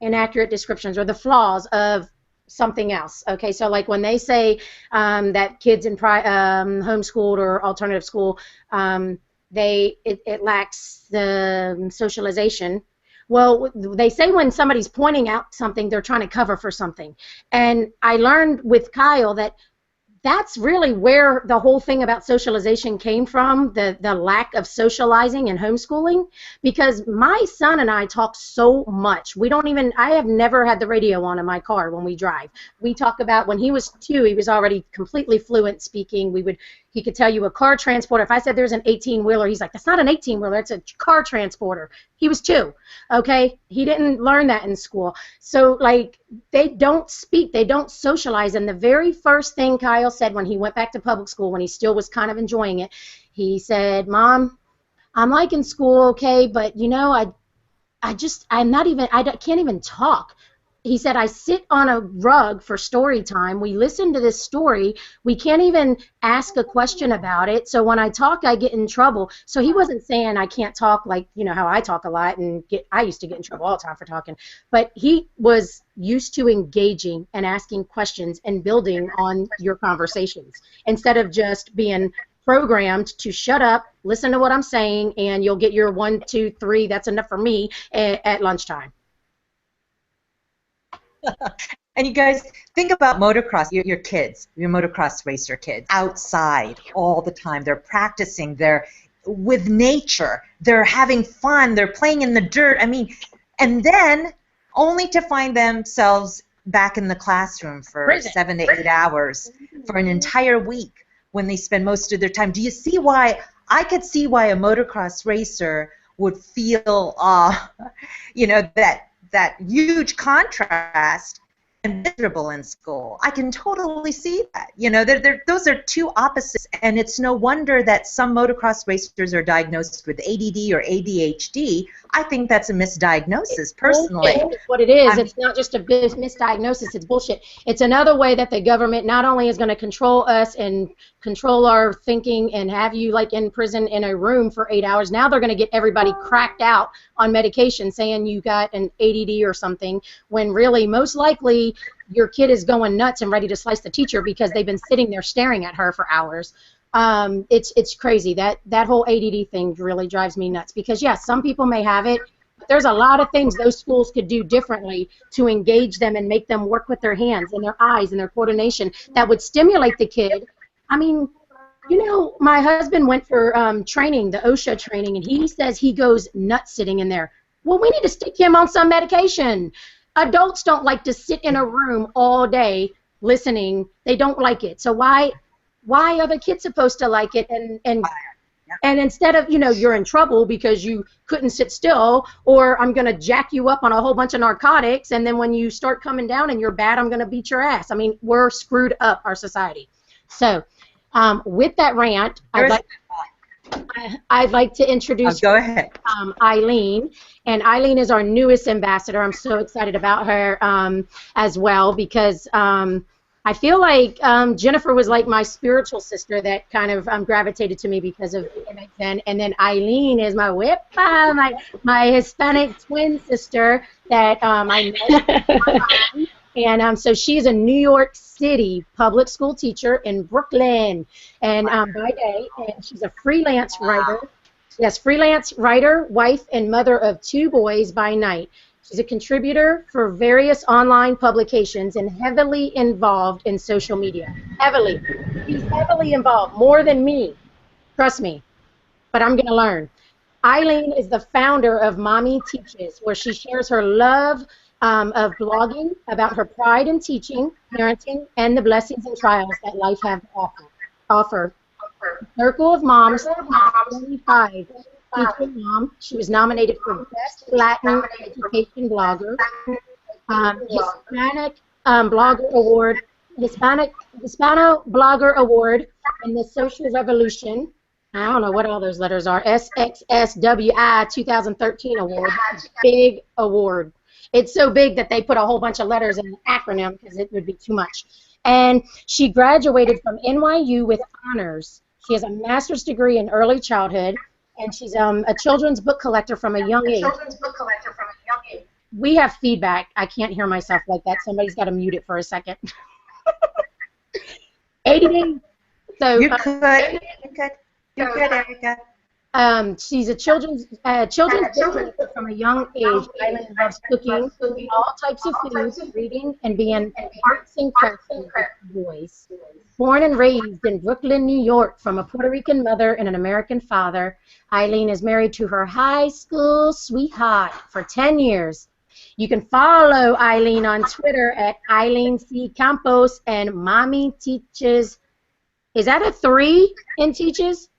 inaccurate descriptions or the flaws of something else. Okay, so like when they say that kids in homeschooled or alternative school, it lacks the socialization. Well, they say when somebody's pointing out something, they're trying to cover for something. And I learned with Kyle that that's really where the whole thing about socialization came from, the lack of socializing and homeschooling, because my son and I talk so much. I have never had the radio on in my car when we drive. We talk about when he was 2, he was already completely fluent speaking. He could tell you a car transporter. If I said there's an 18-wheeler, he's like, that's not an 18-wheeler, it's a car transporter. He was 2, okay? He didn't learn that in school. So, like, they don't speak, they don't socialize. And the very first thing Kyle said when he went back to public school, when he still was kind of enjoying it, he said, Mom, I'm liking school, okay, but, you know, I can't even talk. He said, I sit on a rug for story time. We listen to this story. We can't even ask a question about it. So when I talk, I get in trouble. So he wasn't saying I can't talk like, you know, how I talk a lot and I used to get in trouble all the time for talking. But he was used to engaging and asking questions and building on your conversations instead of just being programmed to shut up, listen to what I'm saying, and you'll get your 1, 2, 3, that's enough for me at lunchtime. And you guys, think about motocross, your kids, your motocross racer kids, outside all the time. They're practicing, they're with nature, they're having fun, they're playing in the dirt. I mean, and then only to find themselves back in the classroom for 7 to 8 hours for an entire week when they spend most of their time. Do you see why? I could see why a motocross racer would feel, you know, that huge contrast and miserable in school. I can totally see that. You know, those are two opposites, and it's no wonder that some motocross racers are diagnosed with ADD or ADHD. I think that's a misdiagnosis, personally. That's what it is. It's not just a misdiagnosis. It's bullshit. It's another way that the government not only is going to control us and control our thinking and have you like in prison in a room for 8 hours. Now they're going to get everybody cracked out on medication saying you got an ADD or something, when really most likely your kid is going nuts and ready to slice the teacher because they've been sitting there staring at her for hours. It's crazy. That whole ADD thing really drives me nuts because, yes, some people may have it, but there's a lot of things those schools could do differently to engage them and make them work with their hands and their eyes and their coordination that would stimulate the kid. I mean, you know, my husband went for training, the OSHA training, and he says he goes nuts sitting in there. Well, we need to stick him on some medication. Adults don't like to sit in a room all day listening. They don't like it. So why are the kids supposed to like it? And instead of, you know, you're in trouble because you couldn't sit still, or I'm going to jack you up on a whole bunch of narcotics, and then when you start coming down and you're bad, I'm going to beat your ass. I mean, we're screwed up, our society. So with that rant, I'd like to introduce go ahead. Eileen, and Eileen is our newest ambassador. I'm so excited about her as well because I feel like Jennifer was like my spiritual sister that kind of gravitated to me because of MXN, and then Eileen is my my Hispanic twin sister that I met. And so she's a New York City public school teacher in Brooklyn, and by day, and she's a freelance writer. Yes, freelance writer, wife, and mother of 2 boys by night. She's a contributor for various online publications and heavily involved in social media. Heavily. She's heavily involved, more than me. Trust me. But I'm going to learn. Eileen is the founder of Mommy Teaches, where she shares her love of blogging about her pride in teaching, parenting, and the blessings and trials that life has to offer. Circle of Moms, 25 teaching mom. She was nominated for Best Latin Education Blogger, Hispanic Blogger Award, Hispano Blogger Award in the Social Revolution, I don't know what all those letters are. SXSWI 2013 award. That's a big award. It's so big that they put a whole bunch of letters in the acronym because it would be too much. And she graduated from NYU with honors. She has a master's degree in early childhood, and she's a children's book collector from a young age. We have feedback. I can't hear myself like that. Somebody's got to mute it for a second. 80 days. So, You're good. You're good, Erika. She's a children's book collector from a young age. Eileen loves cooking, all types of foods, reading, and being arts and crafts with boys. Born and raised in Brooklyn, New York, from a Puerto Rican mother and an American father, Eileen is married to her high school sweetheart for 10 years. You can follow Eileen on Twitter at Eileen C. Campos and Mommy Teaches. Is that a 3 in teaches?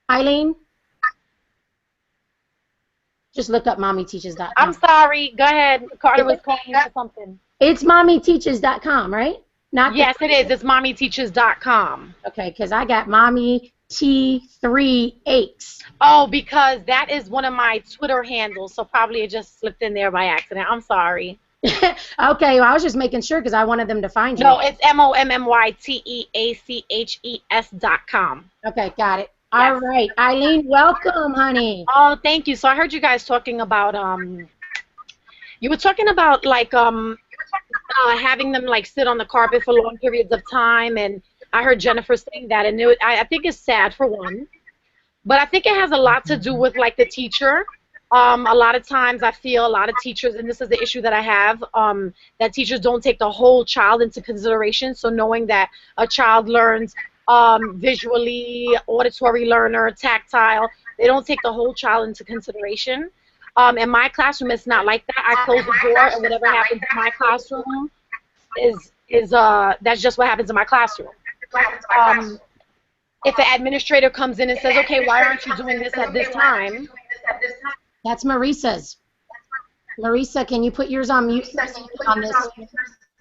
Eileen? Just look up mommyteaches.com. I'm sorry. Go ahead. Carter was calling you for something. It's mommyteaches.com, right? Not yes, it is. It's mommyteaches.com. Okay, because I got Mommy T3H. Oh, because that is one of my Twitter handles, so probably it just slipped in there by accident. I'm sorry. Okay, well, I was just making sure because I wanted them to find you. No, it's mommyteaches.com. Okay, got it. All right, Eileen, welcome, honey. Oh, thank you. So I heard you guys talking about you were talking about like having them like sit on the carpet for long periods of time, and I heard Jennifer saying that, and I think it's sad for one, but I think it has a lot to do with like the teacher. A lot of times I feel a lot of teachers, and this is the issue that I have, that teachers don't take the whole child into consideration. So knowing that a child learns visually, auditory learner, tactile, they don't take the whole child into consideration. In my classroom, it's not like that. I close the door, and whatever happens in my classroom is that's just what happens in my classroom. If the administrator comes in and says, okay, why aren't you doing this at this time? That's Marissa's. Marissa, can you put yours on mute on this?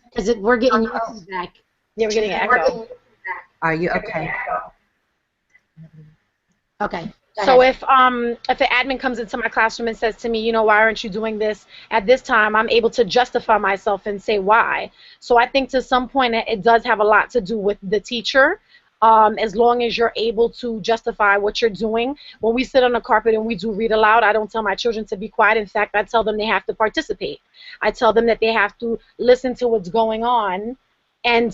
Because we're getting your feedback. Yeah, we're getting an echo. Are you okay? Okay. So if the admin comes into my classroom and says to me, you know, why aren't you doing this at this time, I'm able to justify myself and say why. So I think to some point it does have a lot to do with the teacher. As long as you're able to justify what you're doing. When we sit on the carpet and we do read aloud, I don't tell my children to be quiet. In fact, I tell them they have to participate. I tell them that they have to listen to what's going on and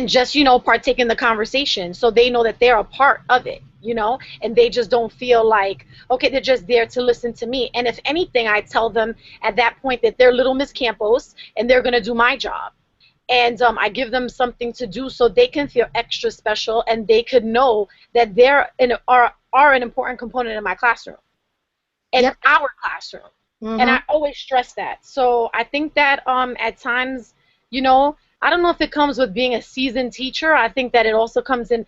just, you know, partake in the conversation so they know that they're a part of it, you know, and they just don't feel like, okay, they're just there to listen to me. And if anything, I tell them at that point that they're little Miss Campos and they're going to do my job. And I give them something to do so they can feel extra special and they could know that they're are an important component in my classroom, in our classroom. And I always stress that. So I think that at times, you know, I don't know if it comes with being a seasoned teacher. I think that it also comes I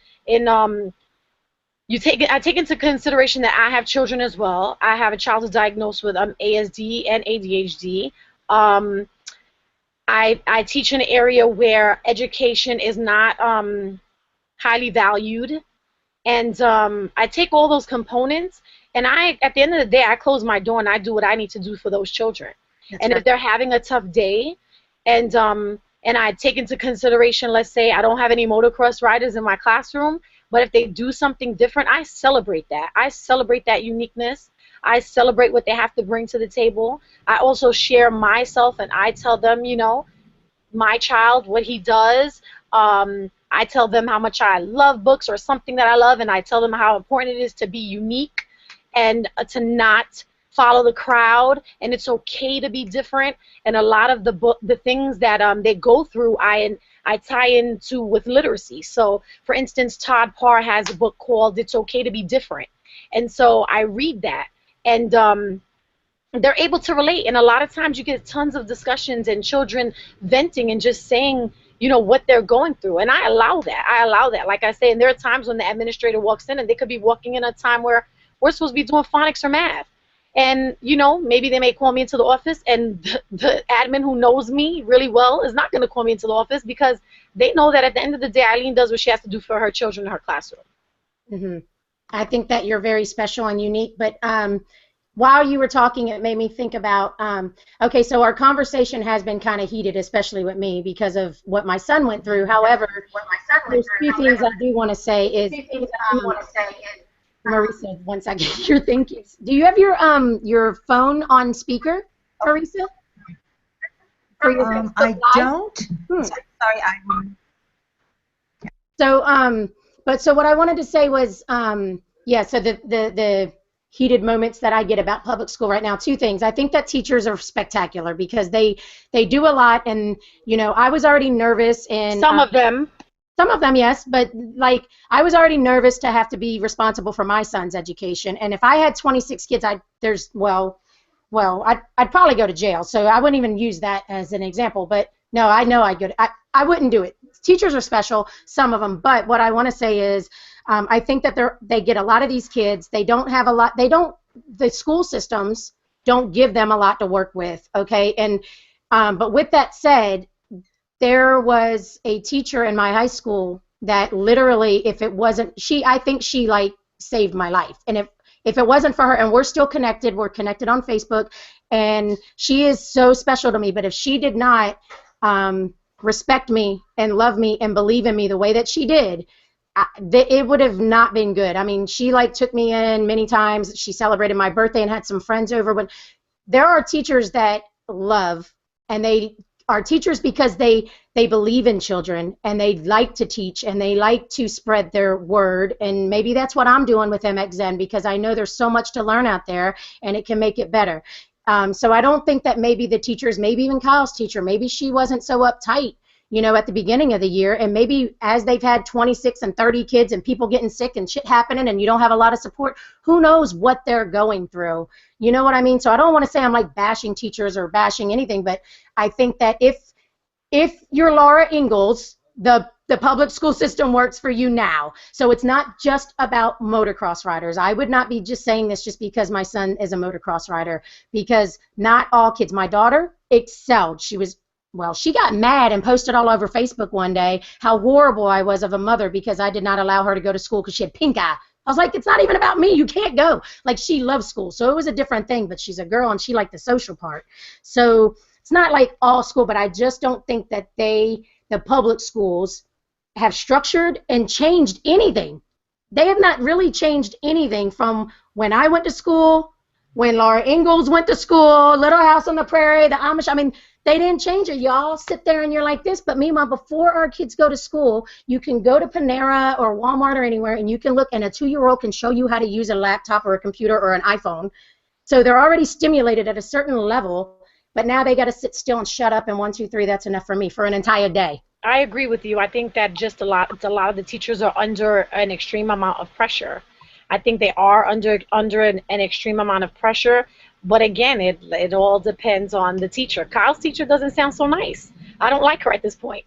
take into consideration that I have children as well. I have a child who's diagnosed with ASD and ADHD. I teach in an area where education is not highly valued, and I take all those components, and at the end of the day, I close my door and I do what I need to do for those children. And if they're having a tough day, and I take into consideration, let's say I don't have any motocross riders in my classroom, but if they do something different, I celebrate that. I celebrate that uniqueness. I celebrate what they have to bring to the table. I also share myself, and I tell them, you know, my child, what he does. I tell them how much I love books or something that I love, and I tell them how important it is to be unique and to not follow the crowd, and it's okay to be different. And a lot of the things that they go through, I tie into with literacy. So, for instance, Todd Parr has a book called It's Okay to Be Different, and so I read that. And they're able to relate, and a lot of times you get tons of discussions and children venting and just saying, you know, what they're going through, and I allow that. Like I say, and there are times when the administrator walks in, and they could be walking in a time where we're supposed to be doing phonics or math, and, you know, maybe they may call me into the office, and the admin who knows me really well is not going to call me into the office because they know that at the end of the day, Eileen does what she has to do for her children in her classroom. Hmm. I think that you're very special and unique. But while you were talking, it made me think about, okay, so our conversation has been kind of heated, especially with me, because of what my son went through. However, there's two things I do want to say is, Marissa, once I get your thinking. Do you have your phone on speaker, Marissa? I don't. Sorry, So what I wanted to say was, yeah, so the heated moments that I get about public school right now, two things. I think that teachers are spectacular because they do a lot, and you know, I was already nervous, and Some of them. some of them, yes, but like I was already nervous to have to be responsible for my son's education, and if I had 26 kids, I'd probably go to jail. So I wouldn't even use that as an example. But no, I know I wouldn't do it. Teachers are special, some of them. But what I want to say is, I think that they get a lot of these kids. They don't have a lot. The school systems don't give them a lot to work with. Okay, and but with that said, there was a teacher in my high school that literally, if it wasn't I think she like saved my life. And if it wasn't for her, and we're still connected, we're connected on Facebook, and she is so special to me, but if she did not respect me and love me and believe in me the way that she did, it would have not been good. I mean, she like took me in many times. She celebrated my birthday and had some friends over. But there are teachers that love, and they are teachers because they believe in children, and they like to teach, and they like to spread their word. And maybe that's what I'm doing with MXN, because I know there's so much to learn out there, and it can make it better. So I don't think that maybe the teachers, maybe even Kyle's teacher, maybe she wasn't so uptight, you know, at the beginning of the year, and maybe as they've had 26 and 30 kids and people getting sick and shit happening and you don't have a lot of support, who knows what they're going through. You know what I mean? So I don't want to say I'm like bashing teachers or bashing anything, but I think that if you're Laura Ingalls, the public school system works for you now. So it's not just about motocross riders. I would not be just saying this just because my son is a motocross rider, because not all kids. My daughter excelled. She got mad and posted all over Facebook one day how horrible I was of a mother because I did not allow her to go to school because she had pink eye. I was like, it's not even about me. You can't go. Like, she loves school. So it was a different thing, but she's a girl and she liked the social part. So it's not like all school, but I just don't think that the public schools have structured and changed anything. They have not really changed anything from when I went to school, when Laura Ingalls went to school, Little House on the Prairie, the Amish. I mean, they didn't change it. Y'all sit there and you're like this. But meanwhile, before our kids go to school, you can go to Panera or Walmart or anywhere, and you can look, and a 2-year-old can show you how to use a laptop or a computer or an iPhone. So they're already stimulated at a certain level, but now they got to sit still and shut up, and 1, 2, 3, that's enough for me for an entire day. I agree with you. I think that just a lot of the teachers are under an extreme amount of pressure. I think they are under an extreme amount of pressure. But again, it all depends on the teacher. Kyle's teacher doesn't sound so nice. I don't like her at this point.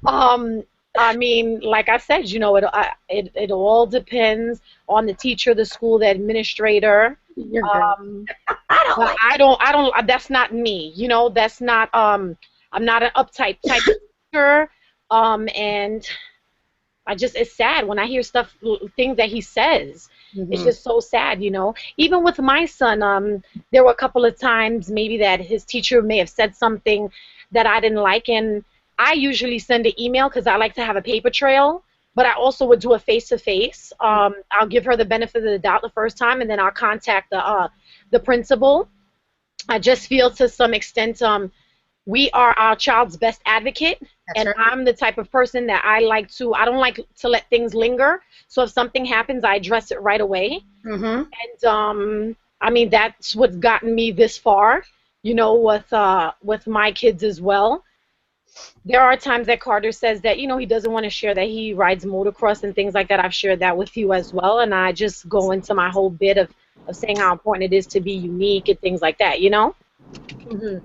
I mean, like I said, you know, it all depends on the teacher, the school, the administrator. I don't. That's not me. You know, that's not. I'm not an uptight type of teacher. And it's sad when I hear things that he says. Mm-hmm. It's just so sad, you know. Even with my son, there were a couple of times maybe that his teacher may have said something that I didn't like, and I usually send an email because I like to have a paper trail, but I also would do a face-to-face. I'll give her the benefit of the doubt the first time, and then I'll contact the principal. I just feel to some extent we are our child's best advocate. That's and right. I'm the type of person that I don't like to let things linger. So if something happens, I address it right away. Mm-hmm. And I mean, that's what's gotten me this far, you know, with my kids as well. There are times that Carter says that, you know, he doesn't want to share that he rides motocross and things like that. I've shared that with you as well. And I just go into my whole bit of saying how important it is to be unique and things like that, you know? Mm-hmm.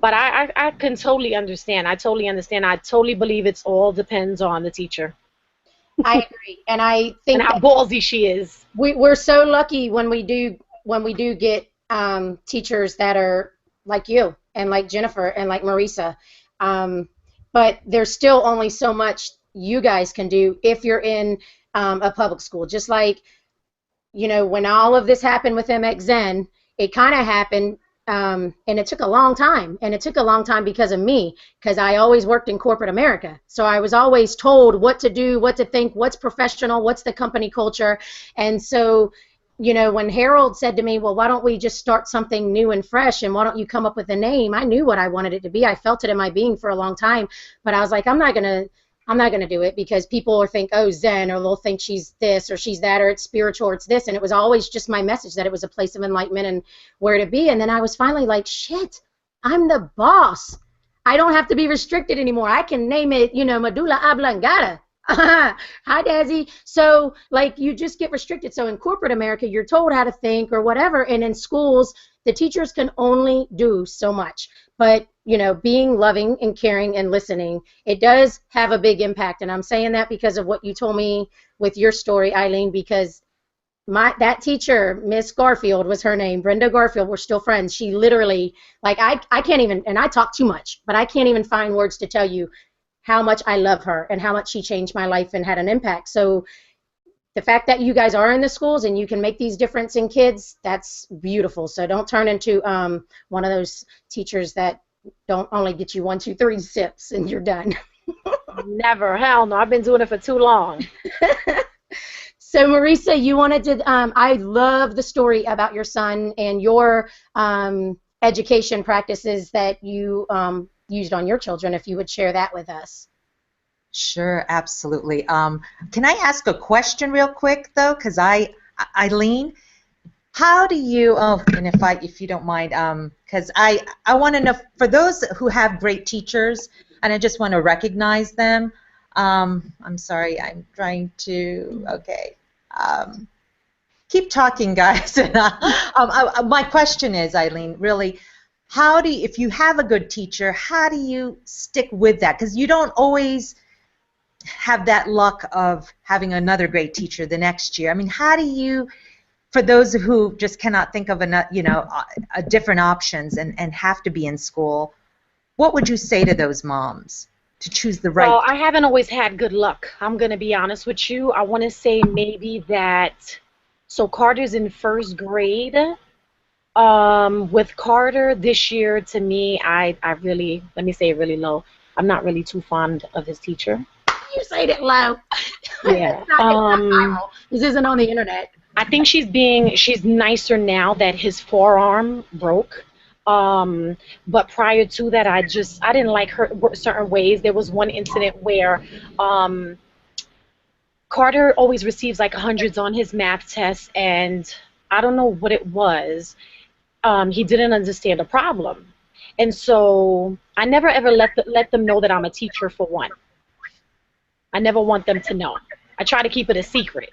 But I can totally understand. I totally understand. I totally believe it all depends on the teacher. I agree, and I think and how ballsy she is. We're so lucky when we do get teachers that are like you and like Jennifer and like Marissa. But there's still only so much you guys can do if you're in a public school. Just like, you know, when all of this happened with MXN, it kind of happened, and it took a long time. And it took a long time because of me, because I always worked in corporate America. So I was always told what to do, what to think, what's professional, what's the company culture. And so, you know, when Harold said to me, well, why don't we just start something new and fresh, and why don't you come up with a name? I knew what I wanted it to be. I felt it in my being for a long time, but I was like, I'm not gonna do it because people will think, oh, Zen, or they'll think she's this or she's that, or it's spiritual or it's this. And it was always just my message that it was a place of enlightenment and where to be. And then I was finally like, shit, I'm the boss. I don't have to be restricted anymore. I can name it, you know, medulla oblongata. Hi, Dazzy. So, like, you just get restricted. So in corporate America, you're told how to think or whatever. And in schools, the teachers can only do so much. But, you know, being loving and caring and listening, it does have a big impact. And I'm saying that because of what you told me with your story, Eileen, because that teacher, Miss Garfield was her name, Brenda Garfield, we're still friends. She literally, like, I can't even, and I talk too much, but I can't even find words to tell you how much I love her and how much she changed my life and had an impact. So the fact that you guys are in the schools and you can make these difference in kids, that's beautiful. So don't turn into one of those teachers that don't only get you 1, 2, 3 sips and you're done. Never. Hell no. I've been doing it for too long. So Marissa, you wanted to, I love the story about your son and your education practices that you used on your children, if you would share that with us. Sure, absolutely. Can I ask a question real quick though? Because Eileen, how do you? Oh, and if you don't mind, because I want to know, for those who have great teachers, and I just want to recognize them. I'm sorry, I'm trying to. Okay. Keep talking, guys. My question is, Eileen, really. How do you, if you have a good teacher, how do you stick with that? Because you don't always have that luck of having another great teacher the next year. I mean, how do you, for those who just cannot think of different options and have to be in school, what would you say to those moms to choose the right? Well, I haven't always had good luck. I'm going to be honest with you. I want to say maybe that, so Carter's in 1st grade. With Carter this year, to me, I really, let me say it really low, I'm not really too fond of his teacher. You say it low. Yeah. It's not viral. This isn't on the internet. I think she's nicer now that his forearm broke. But prior to that, I didn't like her certain ways. There was one incident where Carter always receives like 100s on his math test, and I don't know what it was. He didn't understand the problem. And so I never ever let them know that I'm a teacher, for one. I never want them to know. I try to keep it a secret.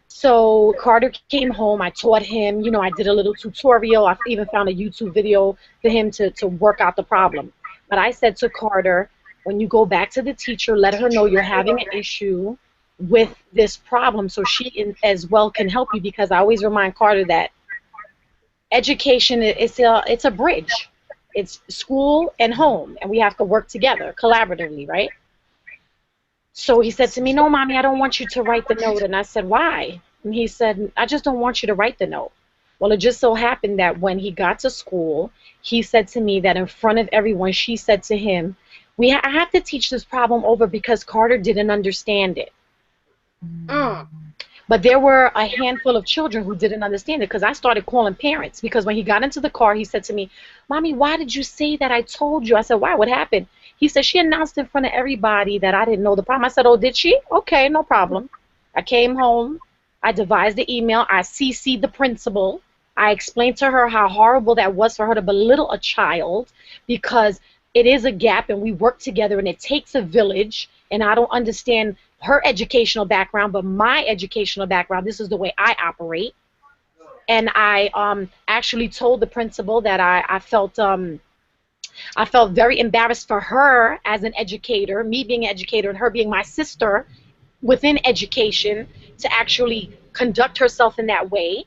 So Carter came home. I taught him, you know, I did a little tutorial. I even found a YouTube video for him to work out the problem. But I said to Carter, when you go back to the teacher, let her know you're having an issue with this problem so she as well can help you, because I always remind Carter that education it's a bridge. It's school and home, and we have to work together collaboratively, right? So he said to me, no, Mommy, I don't want you to write the note. And I said, why? And he said, I just don't want you to write the note. Well, it just so happened that when he got to school, he said to me that in front of everyone, she said to him, I have to teach this problem over because Carter didn't understand it. But there were a handful of children who didn't understand it, because I started calling parents, because when he got into the car, he said to me, Mommy, why did you say that? I told you. I said, why? What happened? He said, she announced in front of everybody that I didn't know the problem. I said, oh, did she? Okay, no problem. I came home. I devised the email. I CC'd the principal. I explained to her how horrible that was for her to belittle a child, because it is a gap and we work together and it takes a village, and I don't understand her educational background, but my educational background, this is the way I operate. And I actually told the principal that I felt very embarrassed for her as an educator, me being an educator and her being my sister within education, to actually conduct herself in that way.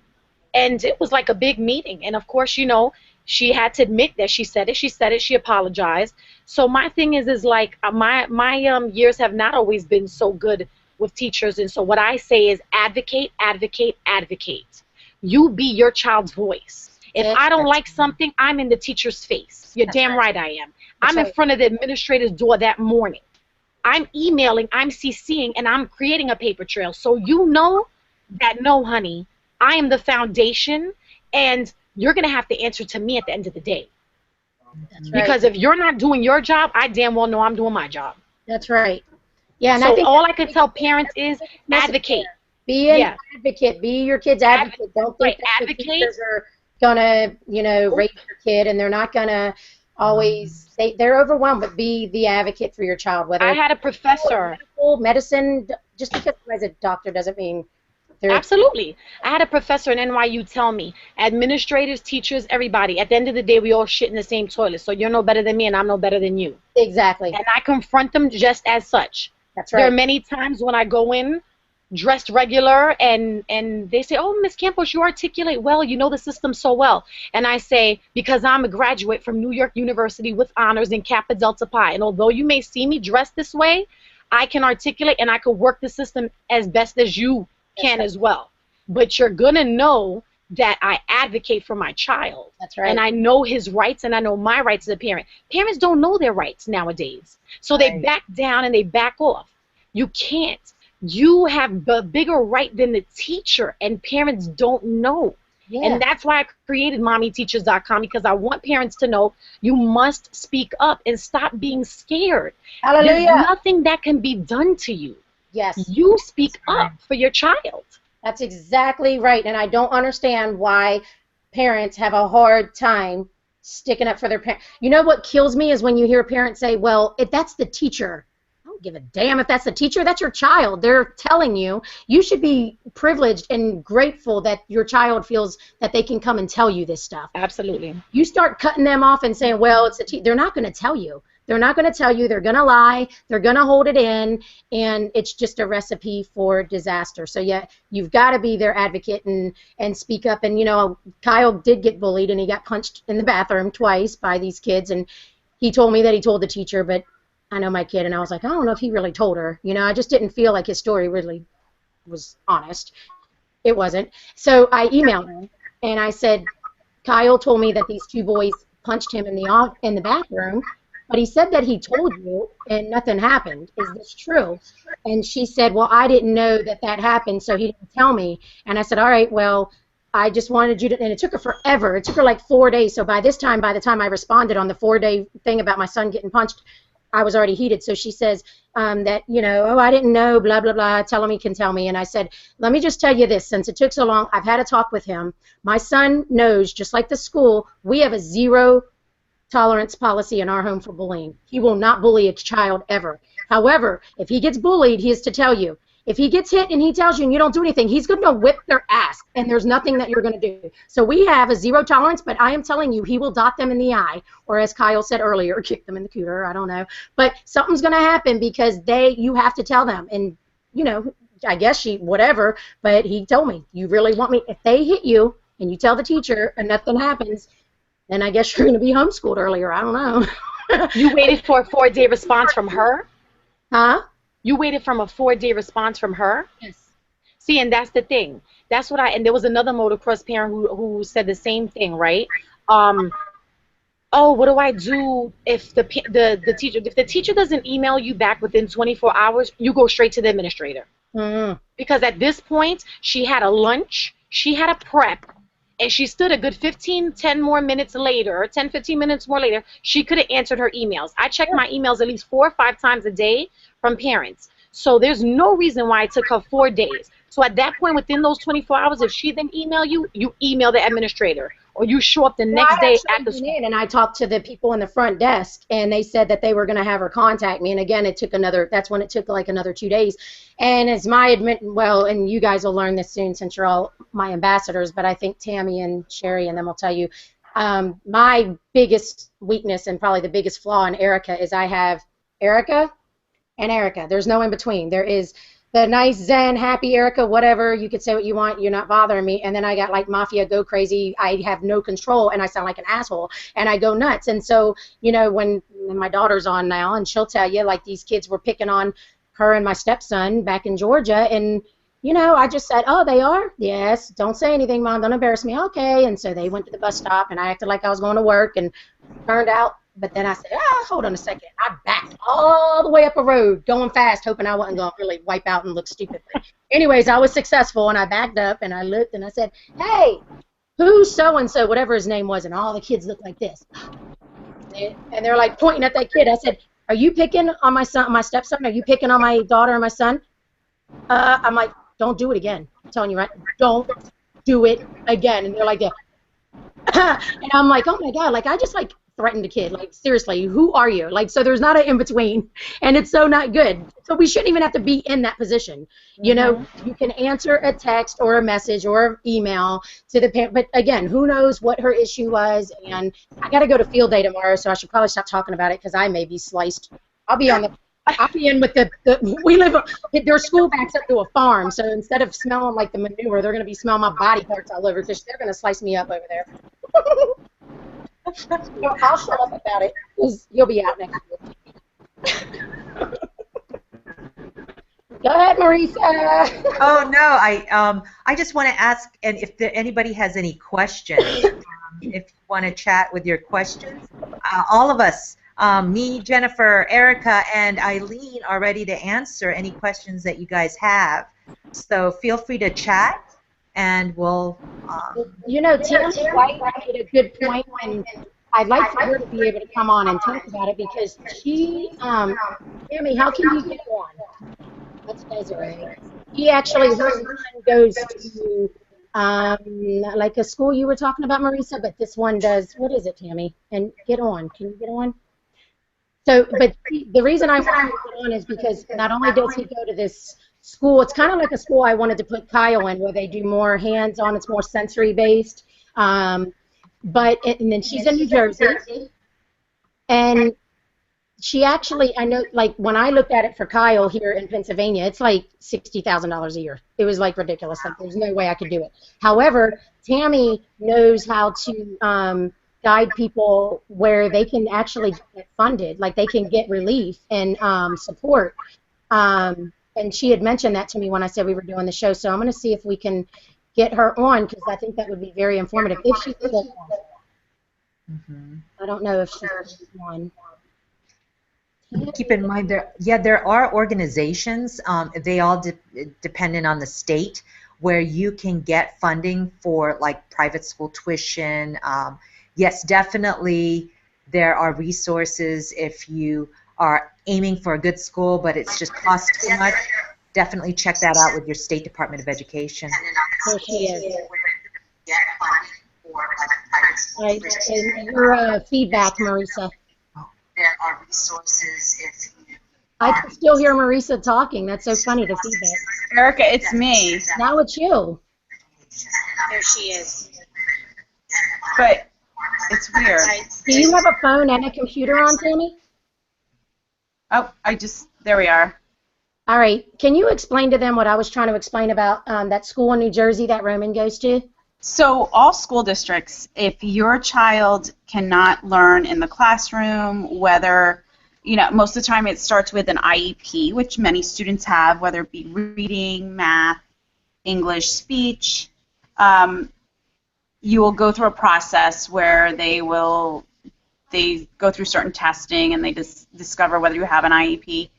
And it was like a big meeting. And of course, you know, she had to admit that she said it. She said it. She apologized. So my thing is like my years have not always been so good with teachers. And so what I say is advocate, advocate, advocate. You be your child's voice. If I don't like something, I'm in the teacher's face. You're damn right I am. I'm in front of the administrator's door that morning. I'm emailing, I'm CCing, and I'm creating a paper trail. So you know that, no, honey, I am the foundation, and you're going to have to answer to me at the end of the day. That's right. Because if you're not doing your job, I damn well know I'm doing my job. That's right. Yeah, and so I think all I can tell parents is advocate. Be an advocate. Be your kid's advocate. Don't think that the teachers are going to, you know, rape your kid, and they're not going to always, they're overwhelmed, but be the advocate for your child. Whether I had a professor. Medicine, just because somebody's a doctor doesn't mean they're... Absolutely. I had a professor in NYU tell me, administrators, teachers, everybody, at the end of the day, we all shit in the same toilet, so you're no better than me and I'm no better than you. Exactly. And I confront them just as such. That's right. There are many times when I go in dressed regular and they say, oh, Miss Campos, you articulate well, you know the system so well. And I say, because I'm a graduate from New York University with honors in Kappa Delta Pi, and although you may see me dressed this way, I can articulate and I can work the system as best as you can as well. But you're going to know that I advocate for my child. That's right. And I know his rights and I know my rights as a parent. Parents don't know their rights nowadays. So they back down and they back off. You can't. You have a bigger right than the teacher, and parents don't know. Yeah. And that's why I created mommyteachers.com, because I want parents to know you must speak up and stop being scared. Hallelujah. There's nothing that can be done to you. Yes. You speak up for your child. That's exactly right, and I don't understand why parents have a hard time sticking up for their parents. You know what kills me is when you hear parents say, well, if that's the teacher, I don't give a damn if that's the teacher, that's your child. They're telling you. You should be privileged and grateful that your child feels that they can come and tell you this stuff. Absolutely. You start cutting them off and saying, well, it's the teacher. They're not going to tell you. They're not going to tell you. They're going to lie. They're going to hold it in, and it's just a recipe for disaster. So, yeah, you've got to be their advocate and speak up. And, you know, Kyle did get bullied, and he got punched in the bathroom twice by these kids, and he told me that he told the teacher, but I know my kid, and I was like, I don't know if he really told her. You know, I just didn't feel like his story really was honest. It wasn't. So I emailed him, and I said, Kyle told me that these two boys punched him in the bathroom, but he said that he told you, and nothing happened. Is this true? And she said, well, I didn't know that that happened, so he didn't tell me. And I said, all right, well, I just wanted you to, and it took her forever. It took her like 4 days. So by the time I responded on the 4-day thing about my son getting punched, I was already heated. So she says that, you know, oh, I didn't know, blah, blah, blah. Tell him he can tell me. And I said, let me just tell you this. Since it took so long, I've had a talk with him. My son knows, just like the school, we have a zero tolerance policy in our home for bullying. He will not bully a child ever. However, if he gets bullied, he is to tell you. If he gets hit and he tells you and you don't do anything, he's going to whip their ass, and there's nothing that you're going to do. So we have a zero tolerance, but I am telling you, he will dot them in the eye, or as Kyle said earlier, kick them in the cooter, I don't know. But something's going to happen because you have to tell them. And, you know, I guess whatever, but he told me, you really want me, if they hit you and you tell the teacher and nothing happens, then I guess you're going to be homeschooled earlier. I don't know. You waited for a 4-day response from her? Huh? You waited from a 4-day response from her? Yes. See, and that's the thing. That's what and there was another motocross parent who said the same thing, right? Oh, what do I do if the teacher doesn't email you back within 24 hours? You go straight to the administrator. Mm-hmm. Because at this point, she had a lunch, she had a prep, and she stood a good 10 more minutes later, 10, 15 minutes more later, she could have answered her emails. I check my emails at least 4 or 5 times a day from parents. So there's no reason why it took her 4 days. So at that point, within those 24 hours, if she didn't email you, you email the administrator, or you show up the next day at the school. And I talked to the people in the front desk, and they said that they were going to have her contact me. And again, that's when it took like another 2 days. And as and you guys will learn this soon since you're all my ambassadors, but I think Tammy and Sherry and them will tell you, my biggest weakness and probably the biggest flaw in Erika is I have Erika and Erika. There's no in between. There is the nice Zen, happy Erica, whatever, you could say what you want, you're not bothering me. And then I got like mafia, go crazy, I have no control, and I sound like an asshole, and I go nuts. And so, you know, when my daughter's on now, and she'll tell you, like, these kids were picking on her and my stepson back in Georgia, and, you know, I just said, oh, they are? Yes, don't say anything, Mom, don't embarrass me. Okay. And so they went to the bus stop, and I acted like I was going to work, and turned out. But then I said, hold on a second. I backed all the way up a road, going fast, hoping I wasn't going to really wipe out and look stupid. But anyways, I was successful, and I backed up, and I looked, and I said, hey, who's so-and-so, whatever his name was, and all the kids look like this. And they're, like, pointing at that kid. I said, are you picking on my son, my stepson? Are you picking on my daughter or my son? I'm like, don't do it again. I'm telling you, right? Don't do it again. And they're like, yeah. And I'm like, oh, my God. Like, I just, like, threatened a kid. Like, seriously, who are you? Like, so there's not an in-between, and it's so not good. So we shouldn't even have to be in that position. You know, you can answer a text or a message or an email to the parent, but again, who knows what her issue was, and I got to go to field day tomorrow, so I should probably stop talking about it because I may be sliced. I'll be in with we live, their school backs up to a farm, so instead of smelling like the manure, they're going to be smelling my body parts all over because they're going to slice me up over there. No, I'll shut up about it because you'll be out next week. Go ahead, Marissa. Oh no, I just want to ask, and if anybody has any questions, if you want to chat with your questions, all of us, me, Jennifer, Erica, and Eileen are ready to answer any questions that you guys have. So feel free to chat. And we'll. You know, Tammy White made a good point, and I'd like for her to be able to come on and talk about it because she, Tammy, how can you get on? That's Desiree. He actually, her son goes to like a school you were talking about, Marissa, but this one does. What is it, Tammy? And get on. Can you get on? So, but the reason I want him to get on is because not only does he go to this school, it's kind of like a school I wanted to put Kyle in where they do more hands-on, it's more sensory-based. And then she's in New Jersey, and she actually, I know, like when I looked at it for Kyle here in Pennsylvania, it's like $60,000 a year. It was like ridiculous. Like there's no way I could do it. However, Tammy knows how to guide people where they can actually get funded, like they can get relief and support. And she had mentioned that to me when I said we were doing the show, so I'm going to see if we can get her on because I think that would be very informative. If she's still on. I don't know if she's on. Keep in mind, there are organizations, they all dependent on the state, where you can get funding for like private school tuition. Yes, definitely there are resources if you are aiming for a good school, but it's just cost too much. Definitely check that out with your State Department of Education. There she is. Right, and your feedback, Marissa. There are resources if you... I can still hear Marissa talking. That's so funny, the feedback. Erica, it's me. Now it's you. There she is. But it's weird. Do you have a phone and a computer on, Tammy? Oh, there we are. All right. Can you explain to them what I was trying to explain about that school in New Jersey that Roman goes to? So all school districts, if your child cannot learn in the classroom, whether, most of the time it starts with an IEP, which many students have, whether it be reading, math, English, speech, you will go through a process where they go through certain testing and they discover whether you have an IEP.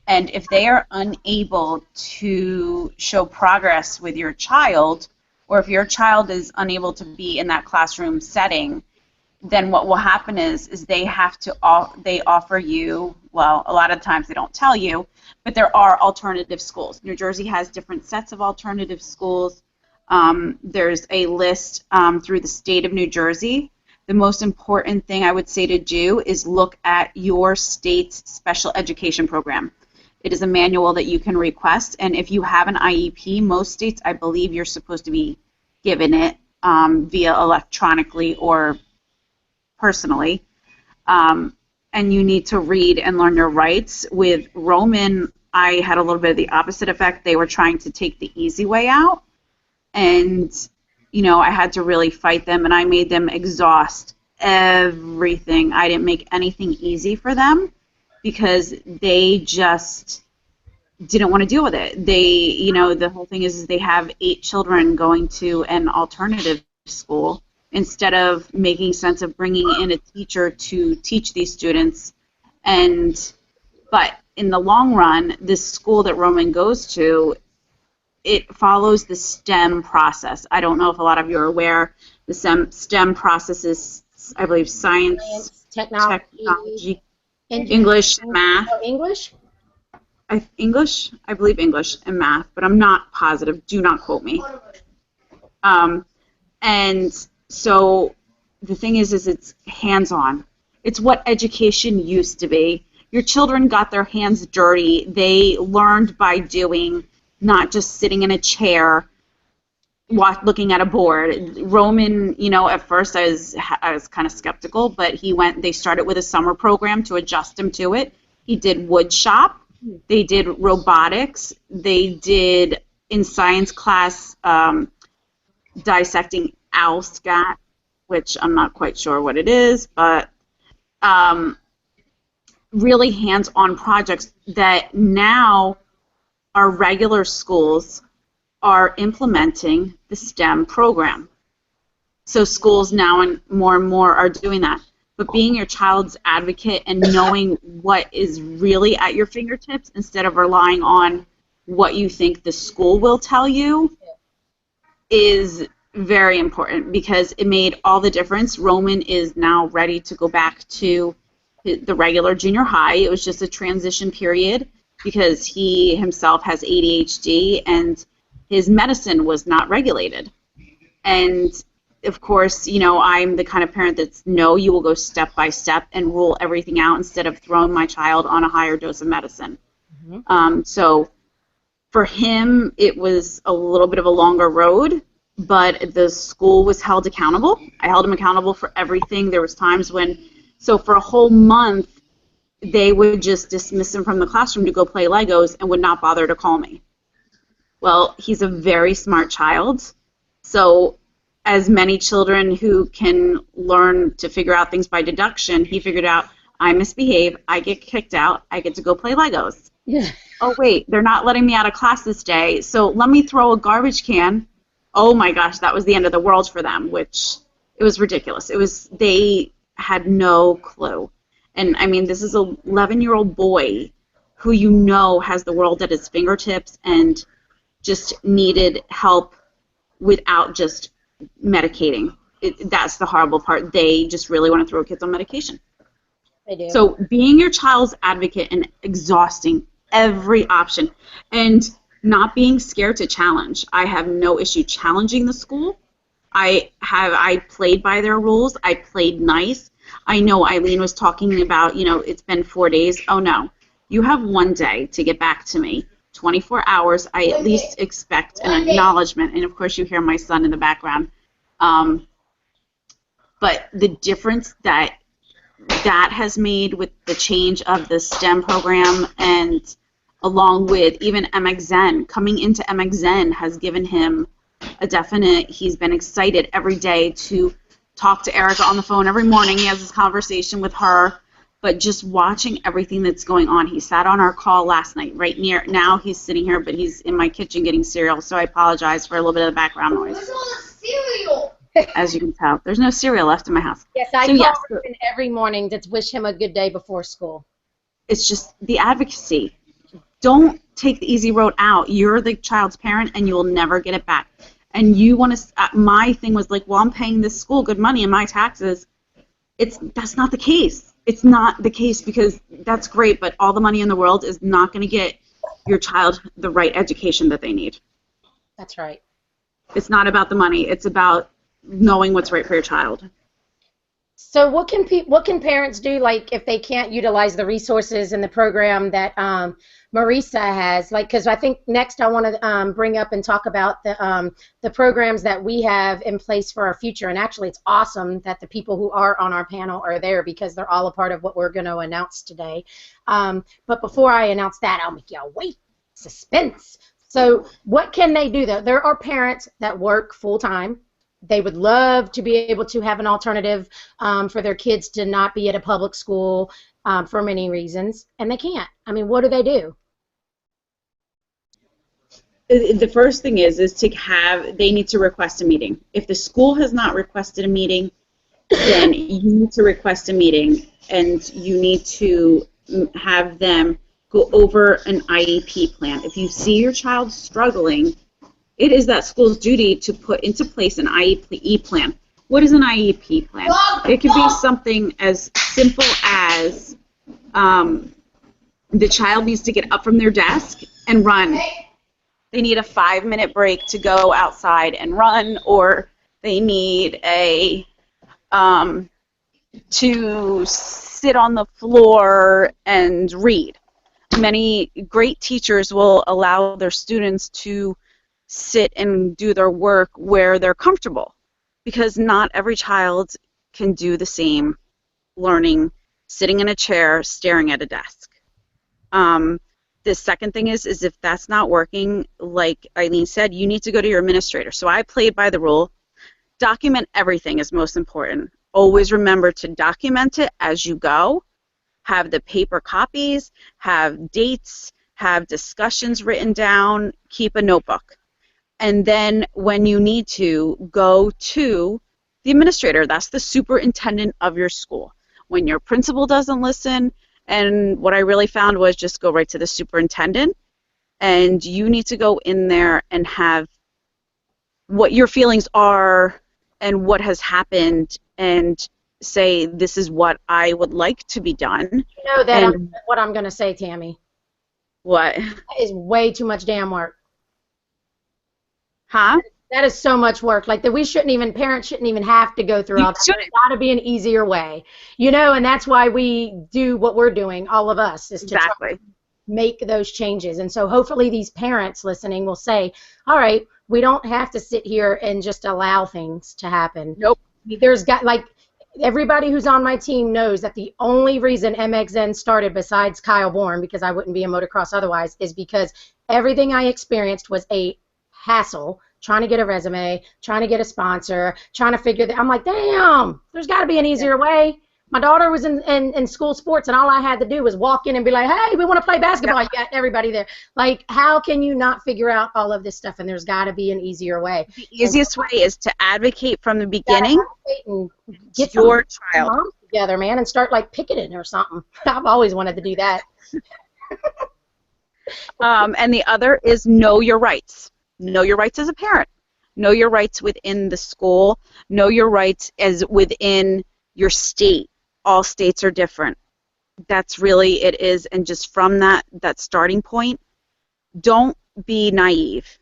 And if they are unable to show progress with your child, or if your child is unable to be in that classroom setting, then what will happen is they offer you, well, a lot of times they don't tell you, but there are alternative schools. New Jersey has different sets of alternative schools. There's a list through the state of New Jersey. The most important thing I would say to do is look at your state's special education program. It is a manual that you can request, and if you have an IEP, most states, I believe you're supposed to be given it via electronically or personally, and you need to read and learn your rights. With Roman, I had a little bit of the opposite effect. They were trying to take the easy way out, and I had to really fight them, and I made them exhaust everything. I didn't make anything easy for them because they just didn't want to deal with it. They, the whole thing is they have 8 children going to an alternative school instead of making sense of bringing in a teacher to teach these students. But in the long run, this school that Roman goes to, it follows the STEM process. I don't know if a lot of you are aware. The STEM process is, I believe, science, technology, English, math. Oh, English? English? I believe English and math, but I'm not positive. Do not quote me. And so the thing is it's hands-on. It's what education used to be. Your children got their hands dirty. They learned by doing, not just sitting in a chair looking at a board. Roman, at first I was kind of skeptical, but they started with a summer program to adjust him to it. He did wood shop. They did robotics. They did, in science class, dissecting owl scat, which I'm not quite sure what it is, but really hands-on projects that now our regular schools are implementing the STEM program. So schools now and more are doing that. But being your child's advocate and knowing what is really at your fingertips instead of relying on what you think the school will tell you is very important, because it made all the difference. Roman is now ready to go back to the regular junior high. It was just a transition period because he himself has ADHD and his medicine was not regulated. And of course, I'm the kind of parent that's, no, you will go step by step and rule everything out instead of throwing my child on a higher dose of medicine. Mm-hmm. So for him, it was a little bit of a longer road, but the school was held accountable. I held him accountable for everything. There was times when, so for a whole month, they would just dismiss him from the classroom to go play Legos and would not bother to call me. Well, he's a very smart child, so as many children who can learn to figure out things by deduction, he figured out, I misbehave, I get kicked out, I get to go play Legos. Yeah. Oh, wait, they're not letting me out of class this day, so let me throw a garbage can. Oh my gosh, that was the end of the world for them, which it was ridiculous. They had no clue. And I mean, this is an 11-year-old boy who has the world at his fingertips and just needed help without just medicating. That's the horrible part. They just really want to throw kids on medication. They do. So being your child's advocate and exhausting every option and not being scared to challenge. I have no issue challenging the school. I played by their rules. I played nice. I know Eileen was talking about, it's been 4 days. Oh, no. You have 1 day to get back to me. 24 hours, I at least expect an acknowledgement. And, of course, you hear my son in the background. But the difference that has made with the change of the STEM program, and along with even MXN, coming into MXN has given him a definite, he's been excited every day to talk to Erika on the phone every morning. He has this conversation with her. But just watching everything that's going on. He sat on our call last night. Right now he's sitting here, but he's in my kitchen getting cereal, so I apologize for a little bit of the background noise. Where's all the cereal? As you can tell, there's no cereal left in my house. Yes, I call him every morning to wish him a good day before school. It's just the advocacy. Don't take the easy road out. You're the child's parent, and you will never get it back. And you want to, my thing was like, well, I'm paying this school good money in my taxes. That's not the case. It's not the case, because that's great, but all the money in the world is not going to get your child the right education that they need. That's right. It's not about the money. It's about knowing what's right for your child. So what can parents do, like if they can't utilize the resources in the program that Marissa has? Like, because I think next I want to bring up and talk about the programs that we have in place for our future. And actually, it's awesome that the people who are on our panel are there because they're all a part of what we're going to announce today. But before I announce that, I'll make y'all wait. Suspense. So what can they do though? There are parents that work full time. They would love to be able to have an alternative for their kids to not be at a public school for many reasons, and they can't. I mean, what do they do? The first thing is they need to request a meeting. If the school has not requested a meeting, then you need to request a meeting, and you need to have them go over an IEP plan. If you see your child struggling, it is that school's duty to put into place an IEP plan. What is an IEP plan? It could be something as simple as the child needs to get up from their desk and run. They need a 5-minute break to go outside and run, or they need to sit on the floor and read. Many great teachers will allow their students to sit and do their work where they're comfortable, because not every child can do the same learning sitting in a chair staring at a desk. The second thing is if that's not working, like Eileen said, you need to go to your administrator. So I played by the rule. Document everything is most important. Always remember to document it as you go. Have the paper copies, have dates, have discussions written down, keep a notebook. And then when you need to, go to the administrator. That's the superintendent of your school. When your principal doesn't listen, and what I really found was just go right to the superintendent, and you need to go in there and have what your feelings are and what has happened, and say, this is what I would like to be done. You know that what I'm going to say, Tammy. What? That is way too much damn work. Huh? That is so much work. Like that, parents shouldn't even have to go through all that. There's got to be an easier way, you know. And that's why we do what we're doing. All of us is to try to make those changes. And so hopefully these parents listening will say, "All right, we don't have to sit here and just allow things to happen." Nope. Everybody who's on my team knows that the only reason MXN started, besides Kyle Bourne, because I wouldn't be in motocross otherwise, is because everything I experienced was a hassle. Trying to get a resume, trying to get a sponsor, trying to figure that. I'm like, damn, there's got to be an easier way. My daughter was in school sports, and all I had to do was walk in and be like, hey, we want to play basketball. Yep. You got everybody there. Like, how can you not figure out all of this stuff? And there's got to be an easier way. The easiest way is to advocate from the beginning. And get your child moms together, man, and start like picketing or something. I've always wanted to do that. And the other is know your rights. Know your rights as a parent. Know your rights within the school. Know your rights as within your state. All states are different. That's really it is. And just from that starting point, don't be naive.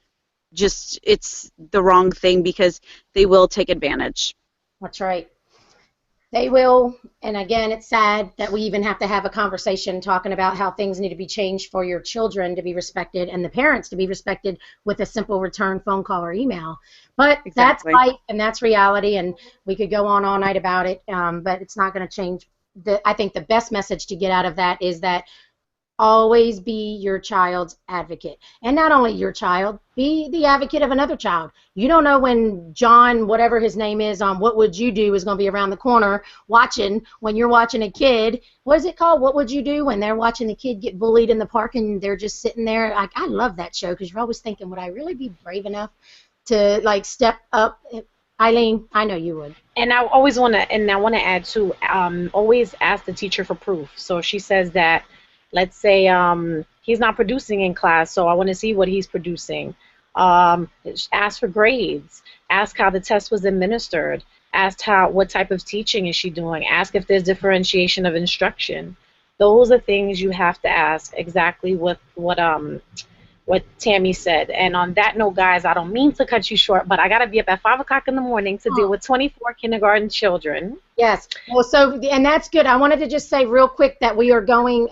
Just it's the wrong thing, because they will take advantage. That's right. They will, and again, it's sad that we even have to have a conversation talking about how things need to be changed for your children to be respected and the parents to be respected with a simple return phone call or email. But That's life, and that's reality, and we could go on all night about it, but it's not going to change. I think the best message to get out of that is that always be your child's advocate. And not only your child, be the advocate of another child. You don't know when John, whatever his name is, on What Would You Do is going to be around the corner watching when you're watching a kid. What is it called? What Would You Do? When they're watching the kid get bullied in the park and they're just sitting there. Like, I love that show because you're always thinking, would I really be brave enough to like step up? Eileen, I know you would. And I always want to, and I want to add too, always ask the teacher for proof. So if she says that, let's say he's not producing in class, so I want to see what he's producing. Ask for grades. Ask how the test was administered. Ask what type of teaching is she doing. Ask if there's differentiation of instruction. Those are things you have to ask. Exactly what Tammy said. And on that note, guys, I don't mean to cut you short, but I gotta be up at 5 o'clock in the morning to deal with 24 kindergarten children. Yep. Yes. Well, so, and that's good. I wanted to just say real quick that we are going,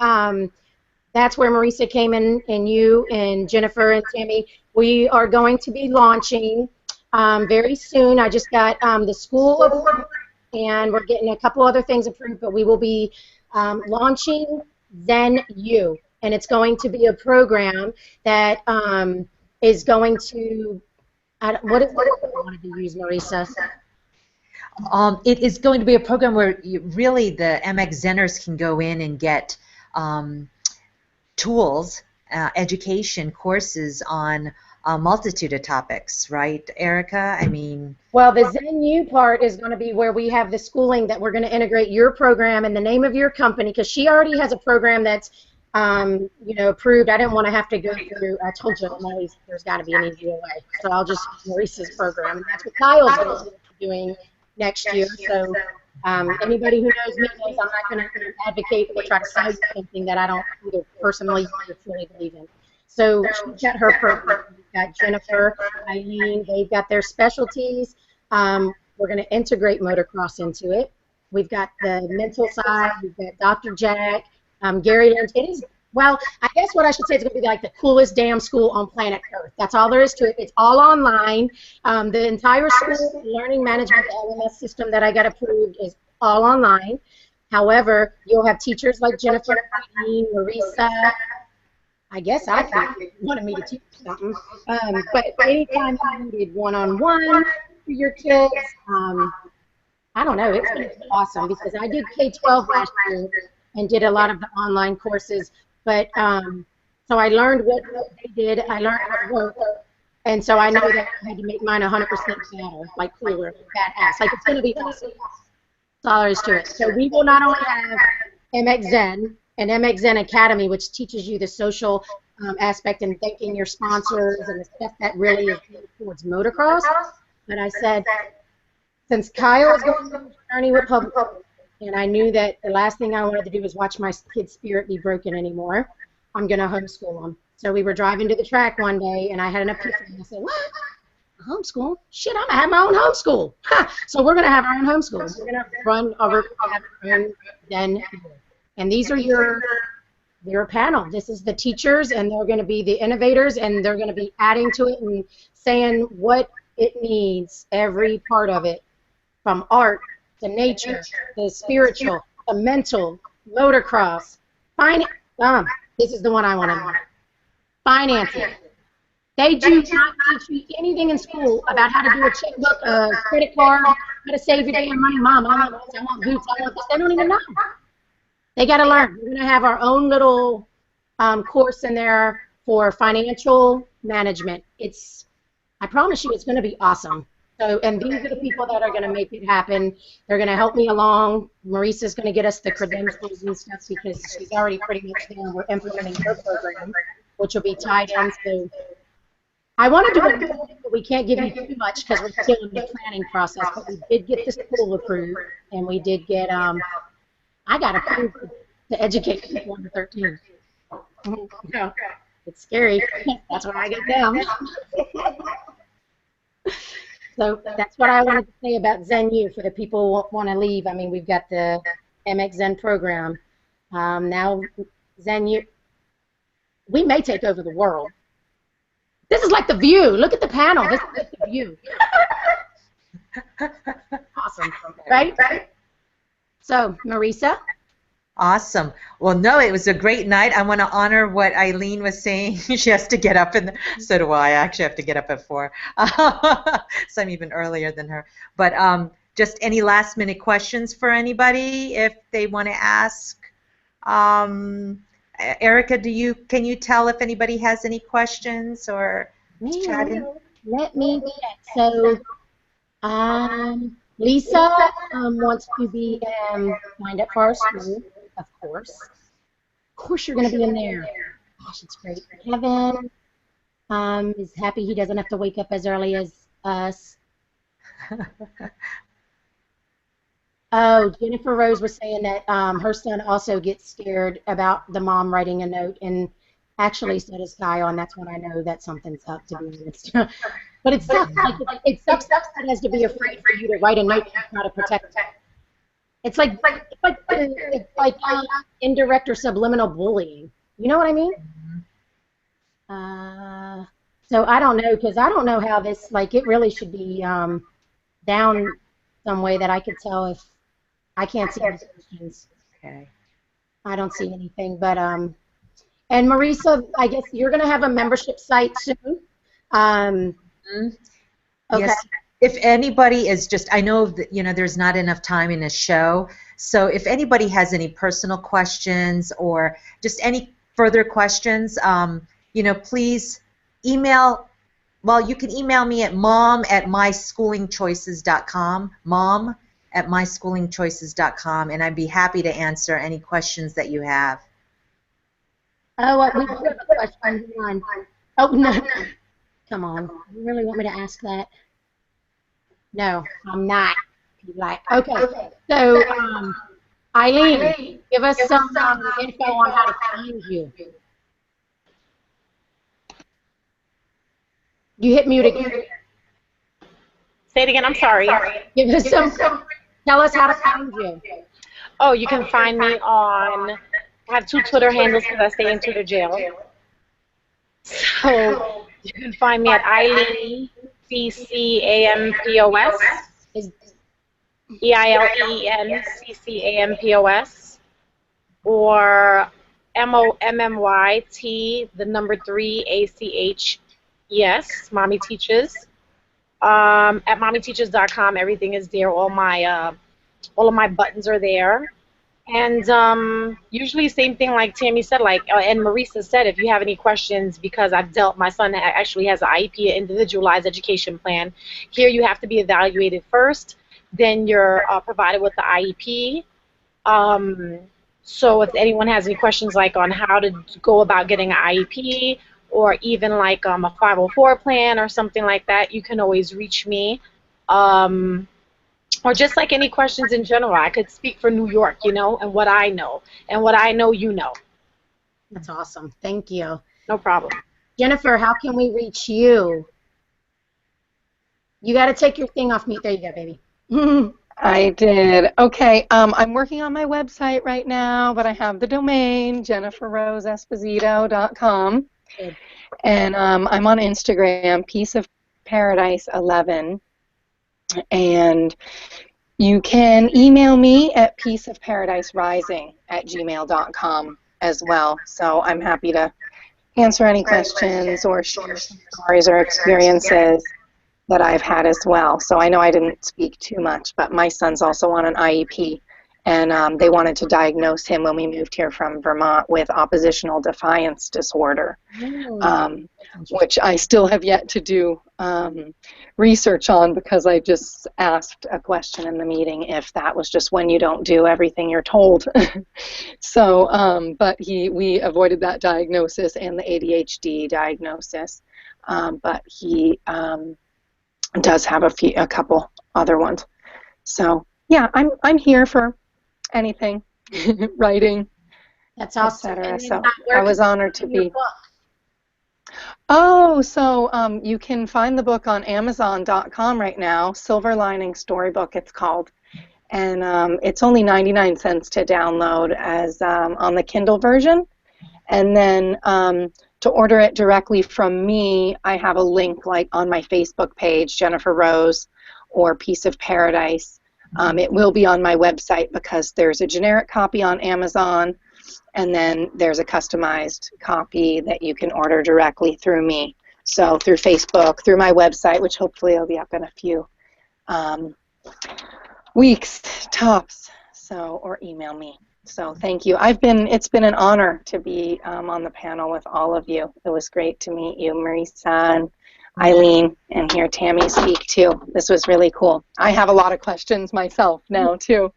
that's where Marissa came in, and you and Jennifer and Tammy. We are going to be launching very soon. I just got the school approved, and we're getting a couple other things approved, but we will be launching Zen U, and it's going to be a program that is going to, what I wanted to use, Marissa? It is going to be a program where really the MX Zenners can go in and get tools, education courses on a multitude of topics, right, Erika? I mean... Well, the Zen U part is going to be where we have the schooling that we're going to integrate your program and the name of your company, because she already has a program that's you know, approved. I didn't want to have to go through, I told you, there's got to be an easier way. So I'll just use Marissa's program, and that's what Kyle's going to be doing next year. So anybody who knows me knows I'm not going to advocate or try to sell you something that I don't either personally or truly believe in. So she's got her program. We've got Jennifer, Eileen, they've got their specialties. We're going to integrate motocross into it. We've got the mental side. We've got Dr. Jack, Gary Lynch. It is, well, I guess what I should say is going to be like the coolest damn school on planet Earth. That's all there is to it. It's all online. The entire school learning management, the LMS system that I got approved, is all online. However, you'll have teachers like Jennifer, Eileen, Marissa. I guess I wanted me to teach something. But anytime you needed one-on-one for your kids, I don't know, it's going to be awesome, because I did K-12 last year and did a lot of the online courses. But so I learned what they did. I learned how to work. And so I know that I had to make mine 100% better, like cooler, badass. Like, it's going to be awesome. That's all there is to it. So we will not only have MX Zen and MX Zen Academy, which teaches you the social aspect and thanking your sponsors and the stuff that really is towards motocross. But I said, since Kyle is going on a journey with public, and I knew that the last thing I wanted to do was watch my kid's spirit be broken anymore, I'm going to homeschool him. So we were driving to the track one day, and I had an epiphany. I said, what? A homeschool? Shit, I'm going to have my own homeschool. So we're going to have our own homeschool. We're going to run our own Zen. And these are your panel. This is the teachers, and they're going to be the innovators, and they're going to be adding to it and saying what it needs, every part of it, from art to nature, to spiritual, to mental, motocross, this is the one I want to know. Financing. They do not teach you anything in school about how to do a checkbook, a credit card, how to save your damn money. Mom, I want boots, I want this. They don't even know. They got to learn. We're going to have our own little course in there for financial management. I promise you, it's going to be awesome. So, and these are the people that are going to make it happen. They're going to help me along. Marissa's going to get us the credentials and stuff, because she's already pretty much there. We're implementing her program, which will be tied in. So I want to do it, but we can't give you too much because we're still in the planning process. But we did get the school approved, and we did get, I got approved to educate people under 13. Yeah, it's scary. That's what I get down. So that's what I wanted to say about Zen U for the people who want to leave. I mean, we've got the MX Zen program. Now, Zen U, we may take over the world. This is like The View. Look at the panel. This is like The View. Awesome. Right? So, Marissa? Awesome. Well, no, it was a great night. I want to honor what Eileen was saying. She has to get up, and so do I. I actually have to get up at 4. So I'm even earlier than her. But just any last-minute questions for anybody if they want to ask? Erika, can you tell if anybody has any questions or chatting? Let me check. So, Lisa wants to be signed up for our school, of course. Of course you're going to be in there. Gosh, it's great. Kevin is happy he doesn't have to wake up as early as us. Oh, Jennifer Rose was saying that her son also gets scared about the mom writing a note, and actually so does Kyle, and that's when I know that something's up, to be honest. But it sucks. Like, it sucks that it has to be afraid for you to write a note and try to protect It's like indirect or subliminal bullying. You know what I mean? So I don't know, because I don't know how this, like, it really should be down some way that I could tell if I can't see any questions. Okay. I don't see anything, but and Marissa, I guess you're going to have a membership site soon. Okay. Yes. If anybody is just, I know that, you know, there's not enough time in a show, so if anybody has any personal questions or just any further questions, you know, please email. Well, you can email me at mom@myschoolingchoices.com, mom@myschoolingchoices.com, and I'd be happy to answer any questions that you have. Oh, we do have a question. Hold on. Oh, no. Come on. You really want me to ask that? No, I'm not. Okay. So, Eileen, give us some info on how to find you. You hit mute again. Say it again. I'm sorry. Give us tell us how to find you. Oh, you can find me on. I have 2 Twitter handles because I stay in Twitter jail. So you can find me at Eileen CCAMPOS. EILENCCAMPOS, or MOMMYT3ACHES, Mommy Teaches. At mommyteaches.com, everything is there. All of my buttons are there. And usually same thing like Tammy said, like and Marissa said, if you have any questions, because my son actually has an IEP, an individualized education plan. Here you have to be evaluated first, then you're provided with the IEP. So if anyone has any questions like on how to go about getting an IEP, or even like a 504 plan or something like that, you can always reach me. Or just like any questions in general. I could speak for New York, you know, and what I know. And what I know, you know. That's awesome. Thank you. No problem. Jennifer, how can we reach you? You got to take your thing off mute. There you go, baby. I did. Okay. I'm working on my website right now, but I have the domain, jenniferroseesposito.com. Good. And I'm on Instagram, Piece of Paradise 11. And you can email me at pieceofparadiserising@gmail.com as well. So I'm happy to answer any questions or share stories or experiences that I've had as well. So I know I didn't speak too much, but my son's also on an IEP, and they wanted to diagnose him when we moved here from Vermont with oppositional defiance disorder, which I still have yet to do research on, because I just asked a question in the meeting if that was just when you don't do everything you're told. So, but we avoided that diagnosis and the ADHD diagnosis, but he does have a couple other ones. So yeah, I'm here for anything, writing, That's awesome. etc. So I was honored to be. Oh, so you can find the book on Amazon.com right now. Silver Lining Storybook, it's called, and it's only 99 cents to download as on the Kindle version. And then to order it directly from me, I have a link like on my Facebook page, Jennifer Rose, or Piece of Paradise. It will be on my website because there's a generic copy on Amazon, and then there's a customized copy that you can order directly through me. So through Facebook, through my website, which hopefully will be up in a few weeks tops. So, or email me. So thank you. It's been an honor to be on the panel with all of you. It was great to meet you, Marissa and Eileen, and hear Tammy speak too. This was really cool. I have a lot of questions myself now too.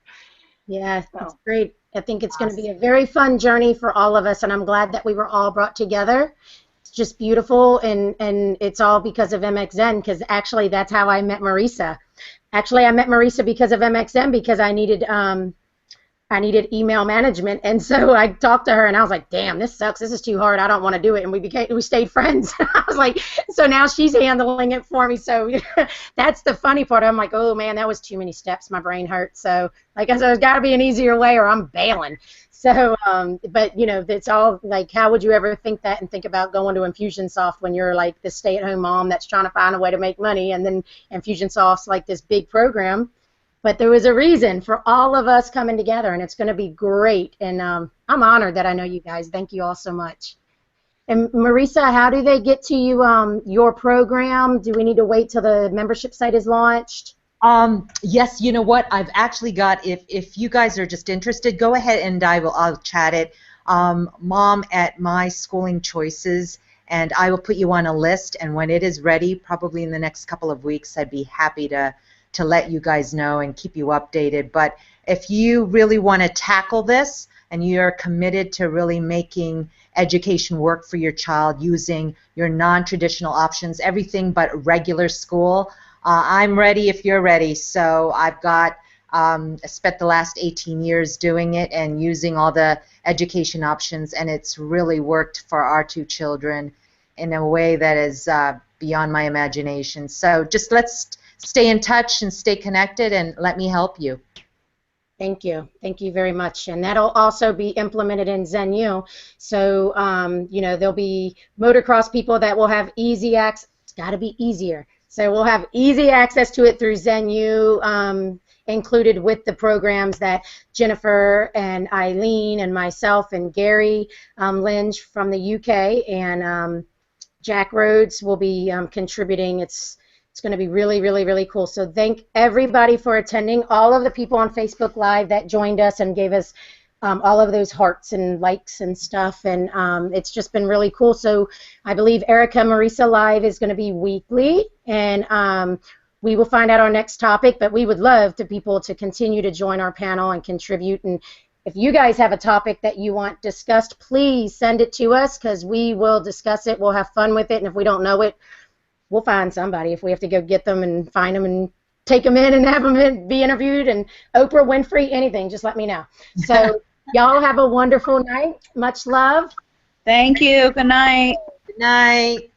Yeah, that's great. I think it's going to be a very fun journey for all of us, and I'm glad that we were all brought together. It's just beautiful, and it's all because of MXN, because actually that's how I met Marissa. Actually, I met Marissa because of MXN, because I needed I needed email management, and so I talked to her, and I was like, "Damn, this sucks. This is too hard. I don't want to do it." And we stayed friends. I was like, so now she's handling it for me. So that's the funny part. I'm like, oh man, that was too many steps. My brain hurts. So like I said, there's got to be an easier way, or I'm bailing. So, but you know, it's all like, how would you ever think that and think about going to Infusionsoft when you're like the stay-at-home mom that's trying to find a way to make money, and then Infusionsoft's like this big program. But there was a reason for all of us coming together, and it's going to be great. And I'm honored that I know you guys. Thank you all so much. And Marissa, how do they get to you, your program? Do we need to wait till the membership site is launched? Yes, you know what? I've actually got, if you guys are just interested, go ahead and I'll chat it. Mom at My Schooling Choices, and I will put you on a list. And when it is ready, probably in the next couple of weeks, I'd be happy to let you guys know and keep you updated. But if you really want to tackle this and you're committed to really making education work for your child using your non-traditional options, everything but regular school, I'm ready if you're ready. So I've got spent the last 18 years doing it and using all the education options, and it's really worked for our two children in a way that is beyond my imagination. So just let's stay in touch and stay connected, and let me help you. Thank you. Thank you very much. And that'll also be implemented in ZenU. So, you know, there'll be motocross people that will have easy access. It's got to be easier. So we'll have easy access to it through ZenU, included with the programs that Jennifer and Eileen and myself and Gary Lynch from the UK and Jack Rhodes will be contributing. It's going to be really, really, really cool. So thank everybody for attending, all of the people on Facebook Live that joined us and gave us all of those hearts and likes and stuff. And it's just been really cool. So I believe Erika Marissa Live is going to be weekly. And we will find out our next topic. But we would love to people to continue to join our panel and contribute. And if you guys have a topic that you want discussed, please send it to us because we will discuss it. We'll have fun with it. And if we don't know it, we'll find somebody. If we have to go get them and find them and take them in and have them be interviewed, and Oprah Winfrey, anything, just let me know. So y'all have a wonderful night. Much love. Thank you. Good night. Good night.